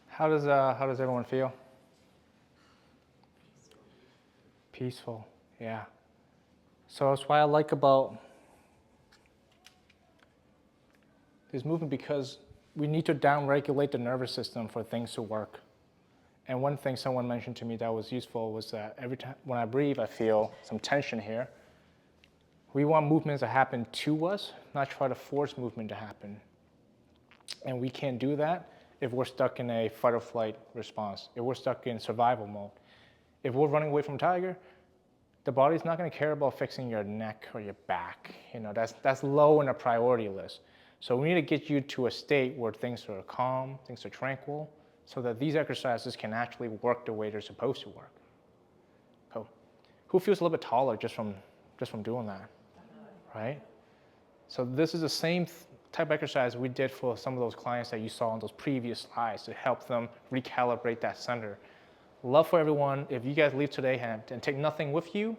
How does everyone feel? Peaceful, yeah. So that's what I like about There's movement because we need to downregulate the nervous system for things to work. And one thing someone mentioned to me that was useful was that every time when I breathe, I feel some tension here. We want movements to happen to us, not try to force movement to happen. And we can't do that if we're stuck in a fight or flight response, if we're stuck in survival mode. If we're running away from a tiger, the body's not going to care about fixing your neck or your back. You know, that's low in the priority list. So we need to get you to a state where things are calm, things are tranquil, so that these exercises can actually work the way they're supposed to work. Cool. Who feels a little bit taller just from doing that? Right? So this is the same type of exercise we did for some of those clients that you saw on those previous slides to help them recalibrate that center. Love for everyone, if you guys leave today and take nothing with you,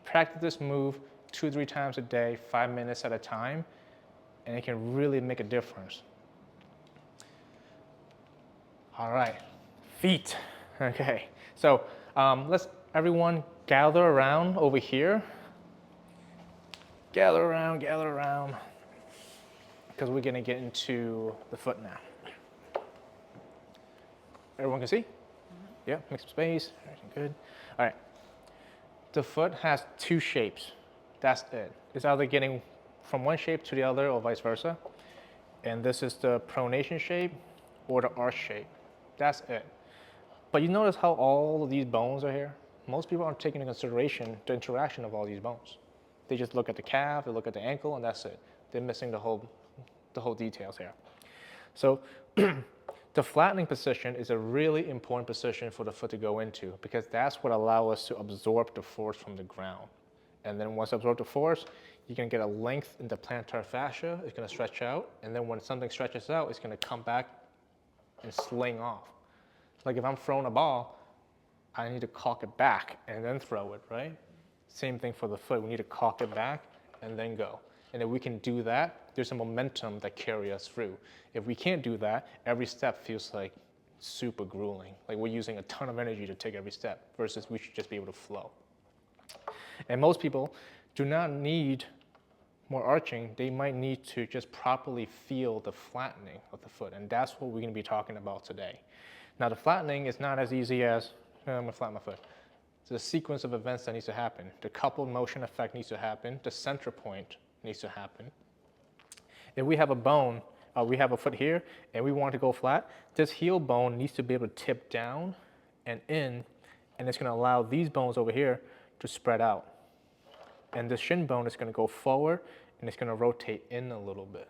practice this move 2-3 times a day, 5 minutes at a time, and it can really make a difference. All right, feet. Okay, so let's everyone gather around over here. Gather around, because we're gonna get into the foot now. Everyone can see? Yeah, make some space, everything good. All right, the foot has 2 shapes, that's it. It's either getting from one shape to the other or vice versa. And this is the pronation shape or the arch shape, that's it. But you notice how all of these bones are here? Most people aren't taking into consideration the interaction of all these bones. They just look at the calf, they look at the ankle, and that's it. They're missing the whole details here. So the flattening position is a really important position for the foot to go into because that's what allows us to absorb the force from the ground. And then once you absorb the force, you're gonna get a length in the plantar fascia, it's gonna stretch out, and then when something stretches out, it's gonna come back and sling off. Like if I'm throwing a ball, I need to cock it back and then throw it, right? Same thing for the foot, we need to cock it back and then go. And if we can do that, there's a momentum that carries us through. If we can't do that, every step feels like super grueling. Like we're using a ton of energy to take every step versus we should just be able to flow. And most people do not need more arching, they might need to just properly feel the flattening of the foot. And that's what we're gonna be talking about today. Now the flattening is not as easy as, I'm gonna flatten my foot. It's a sequence of events that needs to happen. The coupled motion effect needs to happen. The center point needs to happen. If we have a bone, we have a foot here, and we want to go flat, this heel bone needs to be able to tip down and in, and it's gonna allow these bones over here to spread out. And the shin bone is gonna go forward, and it's gonna rotate in a little bit.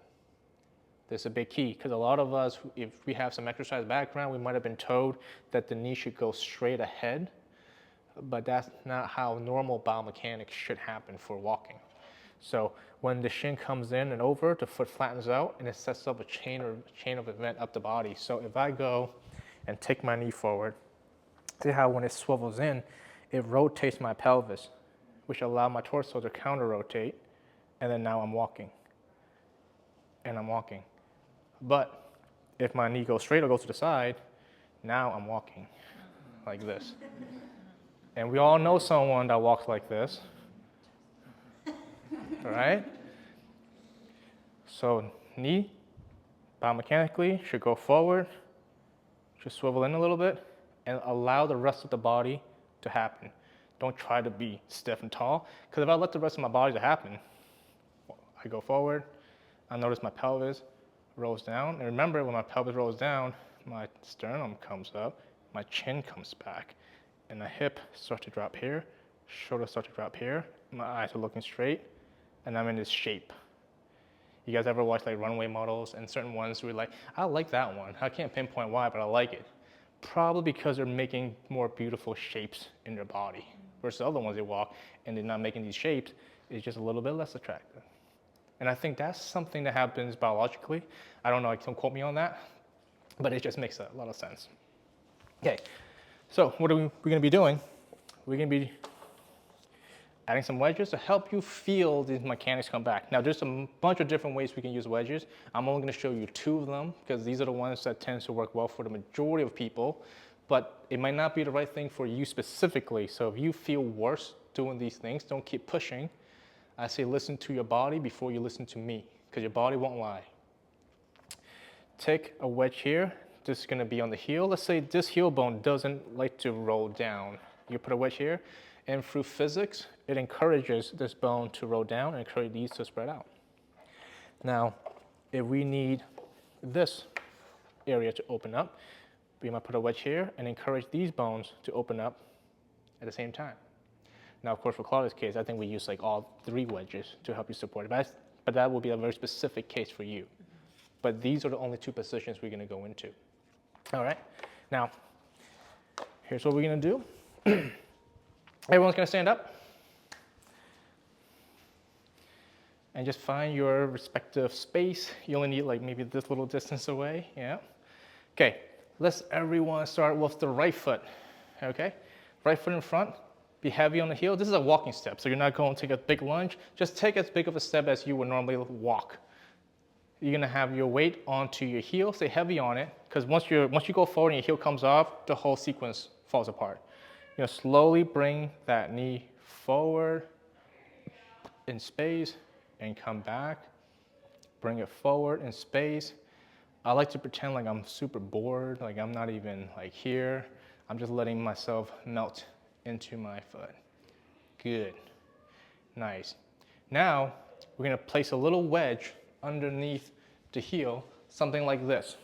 This is a big key, because a lot of us, if we have some exercise background, we might have been told that the knee should go straight ahead, but that's not how normal biomechanics should happen for walking. So when the shin comes in and over, the foot flattens out and it sets up a chain of event up the body. So if I go and take my knee forward, see how when it swivels in, it rotates my pelvis, which allows my torso to counter rotate, and then now I'm walking. And I'm walking. But if my knee goes straight or goes to the side, now I'm walking like this. And we all know someone that walks like this, all right? So knee, biomechanically, should go forward, should swivel in a little bit, and allow the rest of the body to happen. Don't try to be stiff and tall, because if I let the rest of my body to happen, I go forward, I notice my pelvis rolls down, and remember when my pelvis rolls down, my sternum comes up, my chin comes back, and the hip starts to drop here, shoulder starts to drop here, my eyes are looking straight, and I'm in this shape. You guys ever watch like runway models and certain ones who are like, I like that one. I can't pinpoint why, but I like it. Probably because they're making more beautiful shapes in their body versus other ones they walk and they're not making these shapes, it's just a little bit less attractive. And I think that's something that happens biologically. I don't know, don't quote me on that, but it just makes a lot of sense. Okay, so what are we gonna be doing? We're gonna be adding some wedges to help you feel these mechanics come back. Now there's a bunch of different ways we can use wedges. I'm only gonna show you 2 of them because these are the ones that tend to work well for the majority of people, but it might not be the right thing for you specifically. So if you feel worse doing these things, don't keep pushing. I say listen to your body before you listen to me because your body won't lie. take a wedge here. This is gonna be on the heel. Let's say this heel bone doesn't like to roll down. You put a wedge here, and through physics, it encourages this bone to roll down and encourages these to spread out. Now, if we need this area to open up, we might put a wedge here and encourage these bones to open up at the same time. Now, of course, for Claudia's case, I think we use like all 3 wedges to help you support it, but that will be a very specific case for you. But these are the only 2 positions we're gonna go into. All right, now, here's what we're gonna do. Everyone's gonna stand up. And just find your respective space. You only need like maybe this little distance away, yeah. Okay, let's everyone start with the right foot, okay? Right foot in front, be heavy on the heel. This is a walking step, so you're not going to take a big lunge. Just take as big of a step as you would normally walk. You're gonna have your weight onto your heel, stay heavy on it, because once you go forward and your heel comes off, the whole sequence falls apart. You're gonna slowly bring that knee forward in space and come back. Bring it forward in space. I like to pretend like I'm super bored, like I'm not even like here. I'm just letting myself melt into my foot. Good, nice. Now, we're gonna place a little wedge underneath the heel, something like this.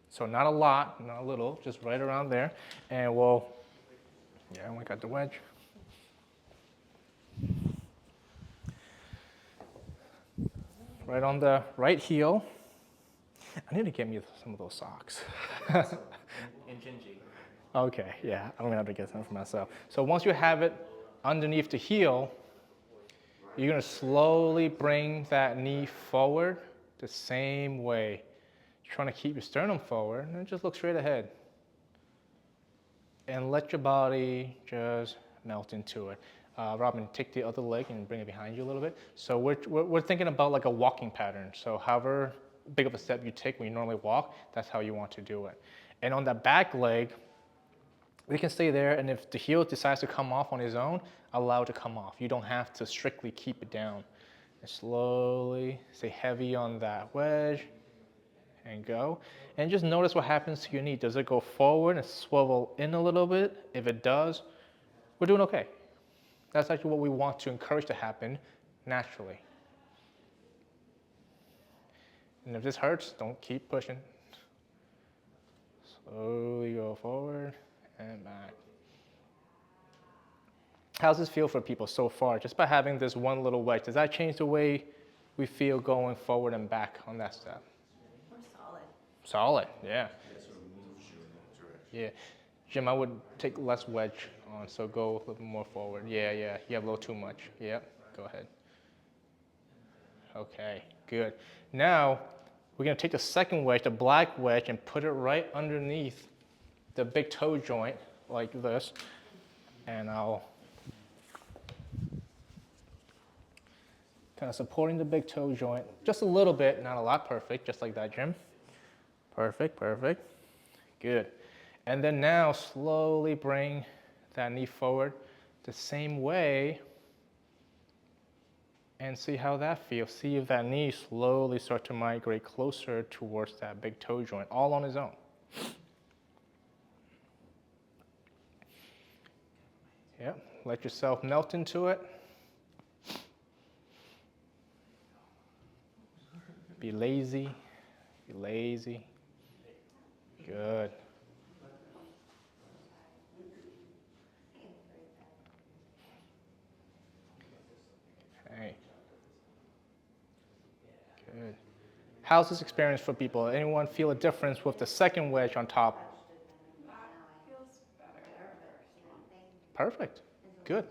So not a lot, not a little, just right around there. And we'll, yeah, we got the wedge. Right on the right heel. I need to get me some of those socks. In Gingy. Okay, yeah, I'm gonna have to get some for myself. So once you have it underneath the heel, you're gonna slowly bring that knee forward the same way. You're trying to keep your sternum forward, and just look straight ahead. And let your body just melt into it. Robin, take the other leg and bring it behind you a little bit. So we're thinking about like a walking pattern. So however big of a step you take when you normally walk, that's how you want to do it. And on that back leg, we can stay there, and if the heel decides to come off on its own, allow it to come off. You don't have to strictly keep it down. And slowly stay heavy on that wedge and go. And just notice what happens to your knee. Does it go forward and swivel in a little bit? If it does, we're doing okay. That's actually what we want to encourage to happen naturally. And if this hurts, don't keep pushing. Slowly go forward and back. How's this feel for people so far? Just by having this one little wedge, does that change the way we feel going forward and back on that step? We're solid. Solid, yeah. Yeah. Jim, I would take less wedge on, so go a little more forward. Yeah, you have a little too much. Yep, go ahead. Okay, good. Now, we're gonna take the second wedge, the black wedge, and put it right underneath the big toe joint, like this. And I'll kind of supporting the big toe joint, just a little bit, not a lot. Perfect, just like that, Jim. Perfect, perfect. Good. And then now slowly bring that knee forward the same way and see how that feels. See if that knee slowly starts to migrate closer towards that big toe joint, all on its own. Yep, let yourself melt into it. Be lazy, be lazy. Good. Okay. Good. How's this experience for people? Anyone feel a difference with the second wedge on top? Feels better. Perfect. Good.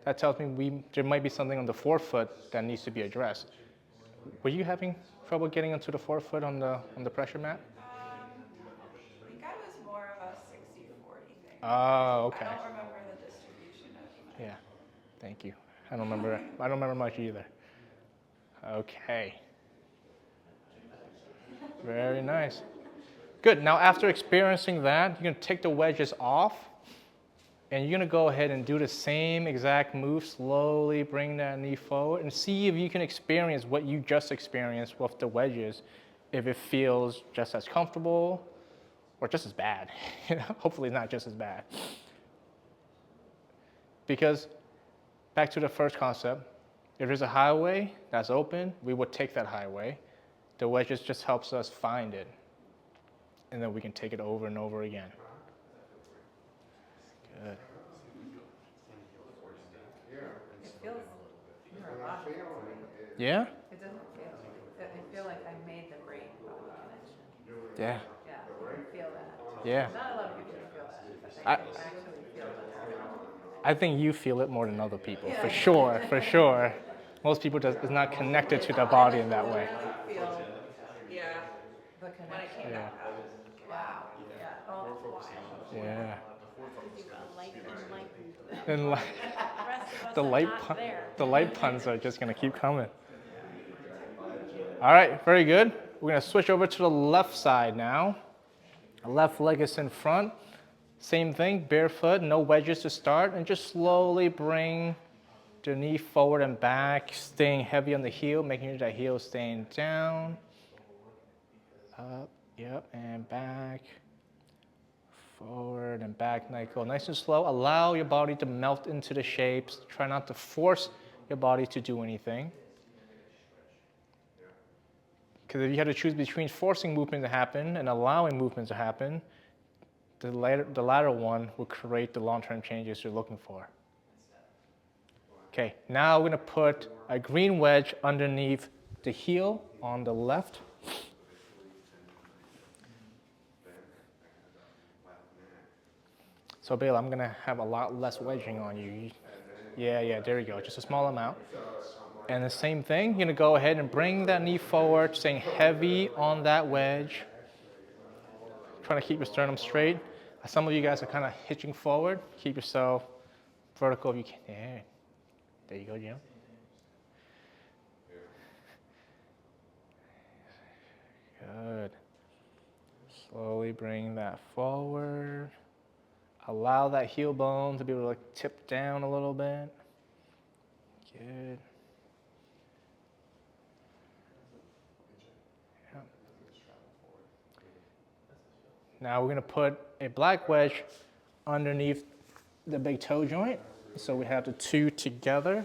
That tells me there might be something on the forefoot that needs to be addressed. Were you having trouble getting onto the forefoot on the pressure mat? I think I was more of a 60-40 thing. Oh, okay. I don't remember the distribution of my. Yeah. Thank you. I don't remember much either. Okay. Very nice. Good. Now, after experiencing that, you're going to take the wedges off, and you're going to go ahead and do the same exact move. Slowly bring that knee forward and see if you can experience what you just experienced with the wedges if it feels just as comfortable or just as bad. Hopefully not just as bad. Because back to the first concept, if there's a highway that's open, we would take that highway. The wedges just helps us find it. And then we can take it over and over again. Good. It feels neurological. Yeah? It doesn't feel, I feel like I made the brain body connection. Yeah. Yeah, you can feel that. Yeah. Not a lot of people can feel that, but I can actually feel that. I think you feel it more than other people, for sure, for sure. Most people is not connected to the body in that way. I feel, yeah, The when I connection. came back out. Wow, yeah, oh, wow. Yeah. Enlightened. And The rest of us the are light, not there. the light puns are just gonna keep coming. All right, very good. We're gonna switch over to the left side now. The left leg is in front. Same thing, barefoot, no wedges to start, and just slowly bring the knee forward and back, staying heavy on the heel, making sure that heel is staying down. Up, yep, and back. Forward and back, nice and slow. Allow your body to melt into the shapes. Try not to force your body to do anything. Because if you had to choose between forcing movement to happen and allowing movement to happen, the latter one will create the long-term changes you're looking for. Okay, now we're gonna put a green wedge underneath the heel on the left. So Bill, I'm gonna have a lot less wedging on you. Yeah, there you go, just a small amount. And the same thing, you're gonna go ahead and bring that knee forward, staying heavy on that wedge. Trying to keep your sternum straight. Some of you guys are kind of hitching forward. Keep yourself vertical if you can. Yeah. There you go, Jim. Good. Slowly bring that forward. Allow that heel bone to be able to tip down a little bit. Good. Yeah. Now we're going to put a black wedge underneath the big toe joint. So we have the two together.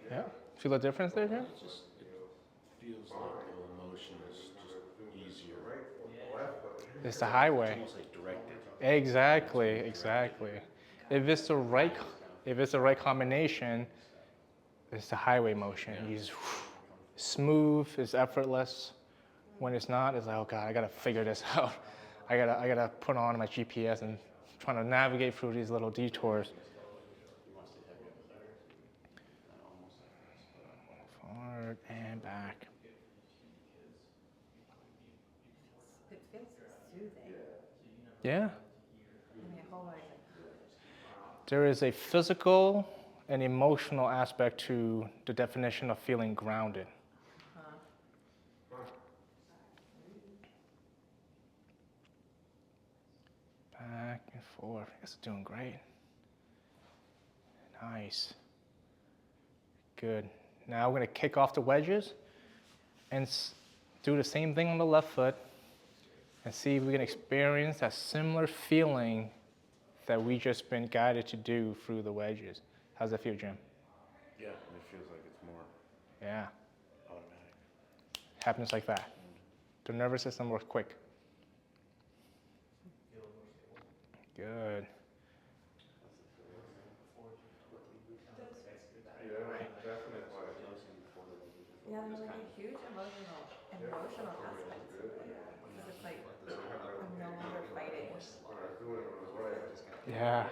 Yeah. Feel the difference there, Jim? Feels like the motion is just easier. It's the highway. Almost like directed. Exactly. If it's the right combination, it's the highway motion. You just smooth, it's effortless. When it's not, it's like, oh God, I gotta figure this out. I gotta put on my GPS and trying to navigate through these little detours. Forward and back. It feels soothing. Yeah. I mean, hold on. There is a physical and emotional aspect to the definition of feeling grounded. Back and forth. It's doing great. Nice. Good. Now we're going to kick off the wedges and do the same thing on the left foot and see if we can experience that similar feeling that we just been guided to do through the wedges. How's that feel, Jim? Yeah, it feels like it's more Yeah. automatic. Happens like that. The nervous system works quick. Good. Yeah, there's like a huge emotional aspect to it. Because it's like, I'm no longer fighting. Yeah. Yeah,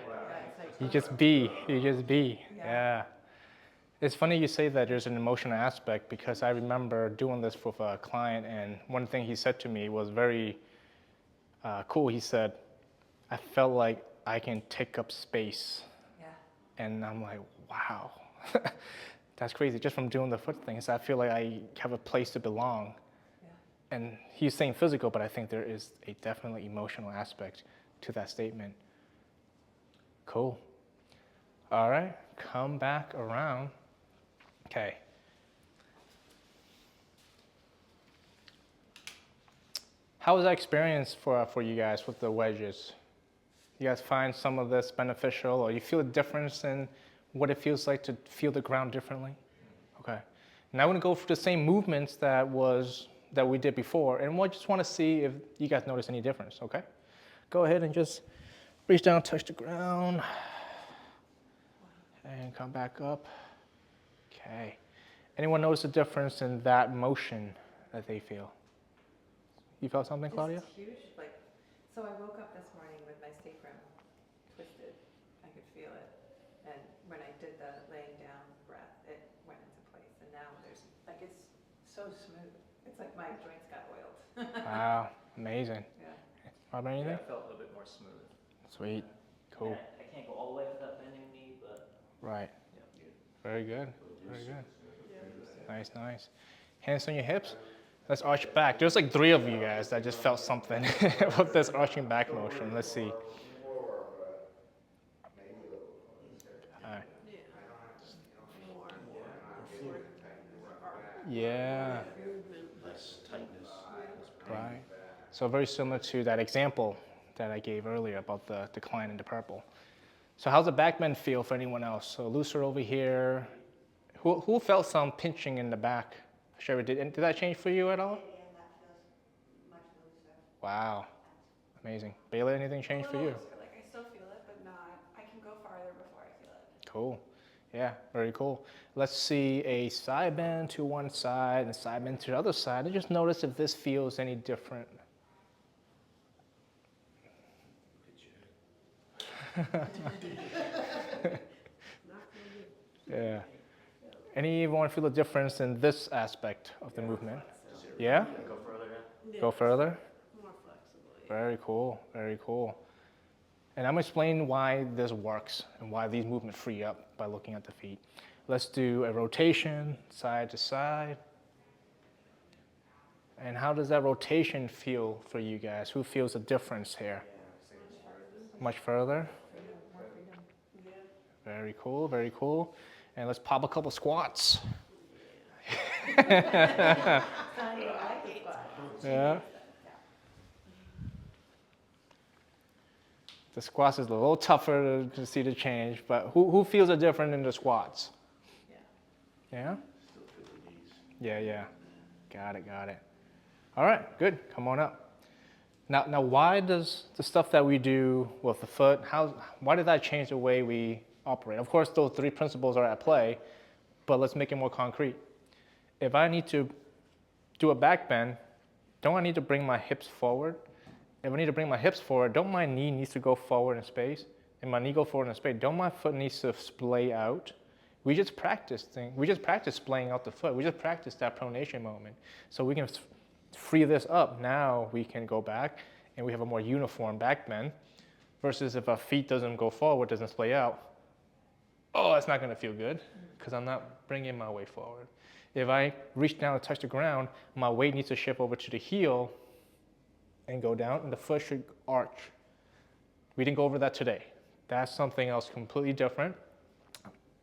it's like, You just be. Yeah. It's funny you say that there's an emotional aspect because I remember doing this with a client and one thing he said to me was very cool. He said, I felt like I can take up space. yeah. And I'm like, wow, that's crazy. Just from doing the foot things, I feel like I have a place to belong. Yeah. And he's saying physical, but I think there is a definitely emotional aspect to that statement. Cool. All right, come back around. Okay. How was that experience for you guys with the wedges? You guys find some of this beneficial, or you feel a difference in what it feels like to feel the ground differently? Okay. Now I'm gonna go for the same movements that we did before, and we just want to see if you guys notice any difference. Okay. Go ahead and just reach down, touch the ground, and come back up. Okay. Anyone notice a difference in that motion that they feel? You felt something, Claudia? It's huge, like, so I woke up this morning with my sacrum twisted. I could feel it. And when I did the laying down breath, it went into place. And now there's, like, it's so smooth. It's like my joints got oiled. Wow, amazing. Yeah. Robert, Yeah, anything? I felt a little bit more smooth. Sweet, cool. I can't go all the way without bending the knee, but Right, yeah, good. very good, very good. Nice, nice. Hands on your hips. Let's arch back. There's like 3 of you guys that just felt something with this arching back motion. Let's see. All right. Yeah. Less tightness. Right. So very similar to that example that I gave earlier about the decline in the purple. So how's the back bend feel for anyone else? So looser over here. Who felt some pinching in the back? Sherry, did that change for you at all? Yeah, that feels much looser. Wow. Amazing. Bailey, anything change for you? Like I still feel it, but not. I can go farther before I feel it. Cool. Yeah, very cool. Let's see a side bend to one side and a side bend to the other side. And just notice if this feels any different. Yeah. Anyone feel a difference in this aspect of the movement? Yeah? Go further, yeah? Go further? More flexible. Very cool, very cool. And I'm gonna explain why this works and why these movements free up by looking at the feet. Let's do a rotation, side to side. And how does that rotation feel for you guys? Who feels a difference here? Much further? Very cool, very cool. And let's pop a couple squats. Yeah. The squats is a little tougher to see the change, but who feels it different in the squats? Yeah? Yeah, yeah. Got it. All right, good. Come on up. Now, why does the stuff that we do with the foot, why did that change the way we operate? Of course, those 3 principles are at play, but let's make it more concrete. If I need to do a back bend, don't I need to bring my hips forward? If I need to bring my hips forward, don't my knee needs to go forward in space? And my knee go forward in space, don't my foot needs to splay out? We just practice splaying out the foot. We just practice that pronation moment. So we can free this up. Now we can go back and we have a more uniform back bend versus if our feet doesn't go forward, doesn't splay out. Oh, that's not gonna feel good because I'm not bringing my weight forward. If I reach down and touch the ground, my weight needs to shift over to the heel and go down, and the foot should arch. We didn't go over that today. That's something else completely different,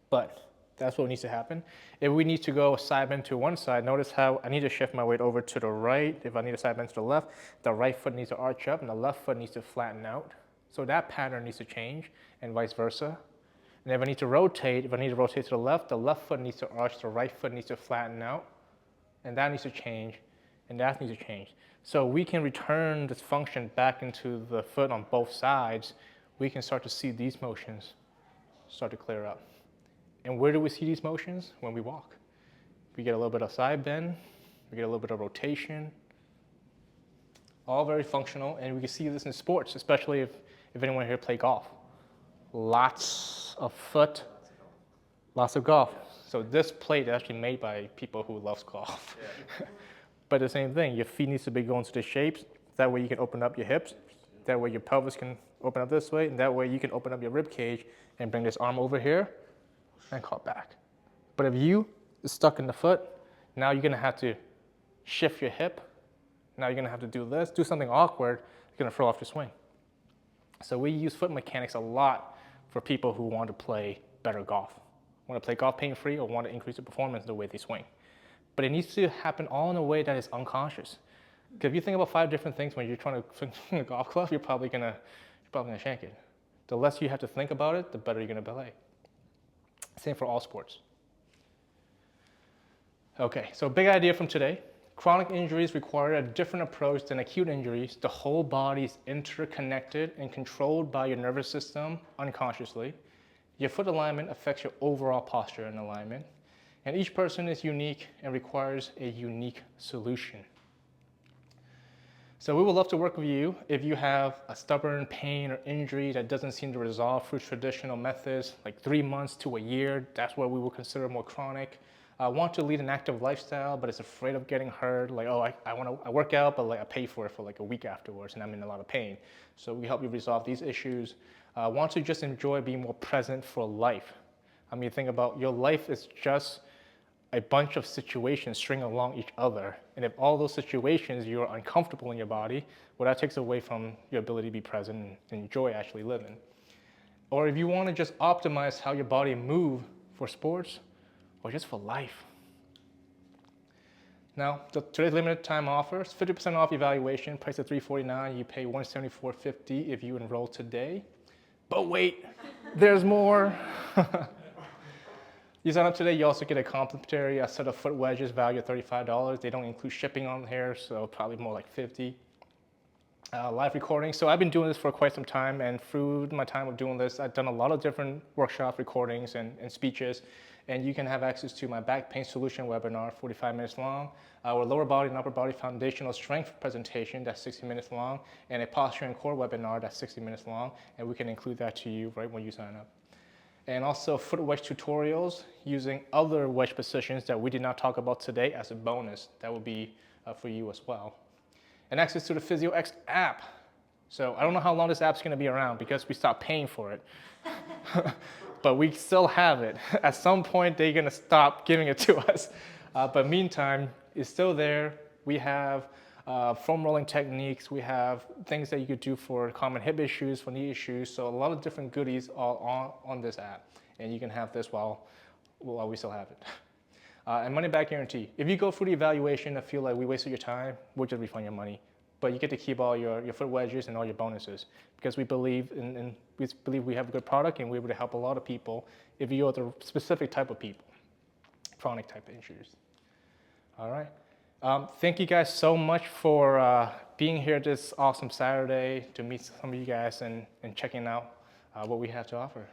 but that's what needs to happen. If we need to go side bend to one side, notice how I need to shift my weight over to the right. If I need a side bend to the left, the right foot needs to arch up and the left foot needs to flatten out. So that pattern needs to change and vice versa. And if I need to rotate to the left foot needs to arch, the right foot needs to flatten out, and that needs to change, and that needs to change. So we can return this function back into the foot on both sides. We can start to see these motions start to clear up. And where do we see these motions? When we walk. We get a little bit of side bend, we get a little bit of rotation, all very functional, and we can see this in sports, especially if anyone here play golf. Lots of foot, lots of golf. So this plate is actually made by people who love golf. Yeah. But the same thing, your feet needs to be going to the shapes. That way you can open up your hips. That way your pelvis can open up this way. And that way you can open up your rib cage and bring this arm over here and call it back. But if you is stuck in the foot, now you're gonna have to shift your hip. Now you're gonna have to do this, do something awkward, you're gonna throw off your swing. So we use foot mechanics a lot for people who want to play better golf, want to play golf pain-free, or want to increase the performance of the way they swing. But it needs to happen all in a way that is unconscious. Because if you think about 5 different things when you're trying to swing a golf club, you're probably gonna shank it. The less you have to think about it, the better you're gonna play. Same for all sports. Okay, so big idea from today. Chronic injuries require a different approach than acute injuries. The whole body is interconnected and controlled by your nervous system unconsciously. Your foot alignment affects your overall posture and alignment. And each person is unique and requires a unique solution. So we would love to work with you if you have a stubborn pain or injury that doesn't seem to resolve through traditional methods, like 3 months to a year. That's what we would consider more chronic. Want to lead an active lifestyle, but is afraid of getting hurt. Like, oh, I work out, but like I pay for it for like a week afterwards, and I'm in a lot of pain. So we help you resolve these issues. Want to just enjoy being more present for life. I mean, think about your life is just a bunch of situations string along each other. And if all those situations you're uncomfortable in your body, well, that takes away from your ability to be present and enjoy actually living. Or if you want to just optimize how your body moves for sports or just for life. Now, today's limited time offers, 50% off evaluation, price of $349. You pay $174.50 if you enroll today. But wait, there's more. You sign up today, you also get a complimentary set of foot wedges valued at $35. They don't include shipping on here, so probably more like $50. Live recording. So I've been doing this for quite some time, and through my time of doing this, I've done a lot of different workshop recordings and speeches, and you can have access to my back pain solution webinar, 45 minutes long, our lower body and upper body foundational strength presentation, that's 60 minutes long, and a posture and core webinar, that's 60 minutes long, and we can include that to you right when you sign up. And also foot wedge tutorials using other wedge positions that we did not talk about today as a bonus. That will be for you as well. And access to the PhysioX app. So I don't know how long this app's gonna be around because we stopped paying for it. But we still have it. At some point, they're gonna stop giving it to us. But meantime, it's still there. We have foam rolling techniques. We have things that you could do for common hip issues, for knee issues. So a lot of different goodies all on this app. And you can have this while we still have it. And money back guarantee. If you go through the evaluation and feel like we wasted your time, we'll just refund your money. But you get to keep all your foot wedges and all your bonuses because we believe we have a good product and we're able to help a lot of people if you're the specific type of people, chronic type injuries. All right. Thank you guys so much for being here this awesome Saturday to meet some of you guys and checking out what we have to offer.